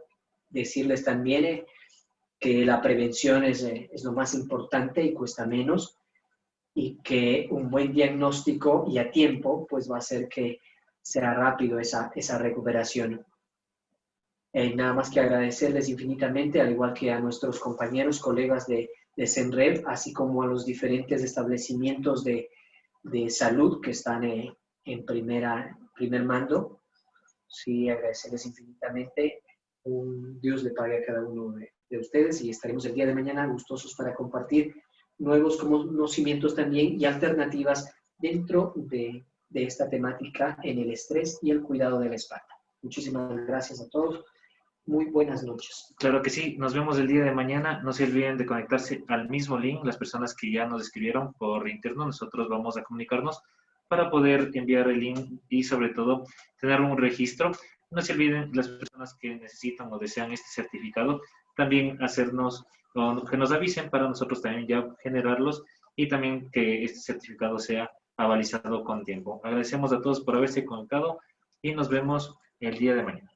Decirles también que la prevención es lo más importante y cuesta menos, y que un buen diagnóstico y a tiempo pues va a hacer que sea rápido esa recuperación. Nada más que agradecerles infinitamente, al igual que a nuestros compañeros, colegas de CENREV, así como a los diferentes establecimientos de salud que están en primer mando. Sí, agradecerles infinitamente. Dios le pague a cada uno de ustedes, y estaremos el día de mañana gustosos para compartir nuevos conocimientos también y alternativas dentro de esta temática en el estrés y el cuidado de la espalda. Muchísimas gracias a todos. Muy buenas noches. Claro que sí, nos vemos el día de mañana. No se olviden de conectarse al mismo link. Las personas que ya nos escribieron por interno, nosotros vamos a comunicarnos para poder enviar el link y sobre todo tener un registro. No se olviden, las personas que necesitan o desean este certificado, también hacernos, o que nos avisen para nosotros también ya generarlos, y también que este certificado sea avalizado con tiempo. Agradecemos a todos por haberse conectado y nos vemos el día de mañana.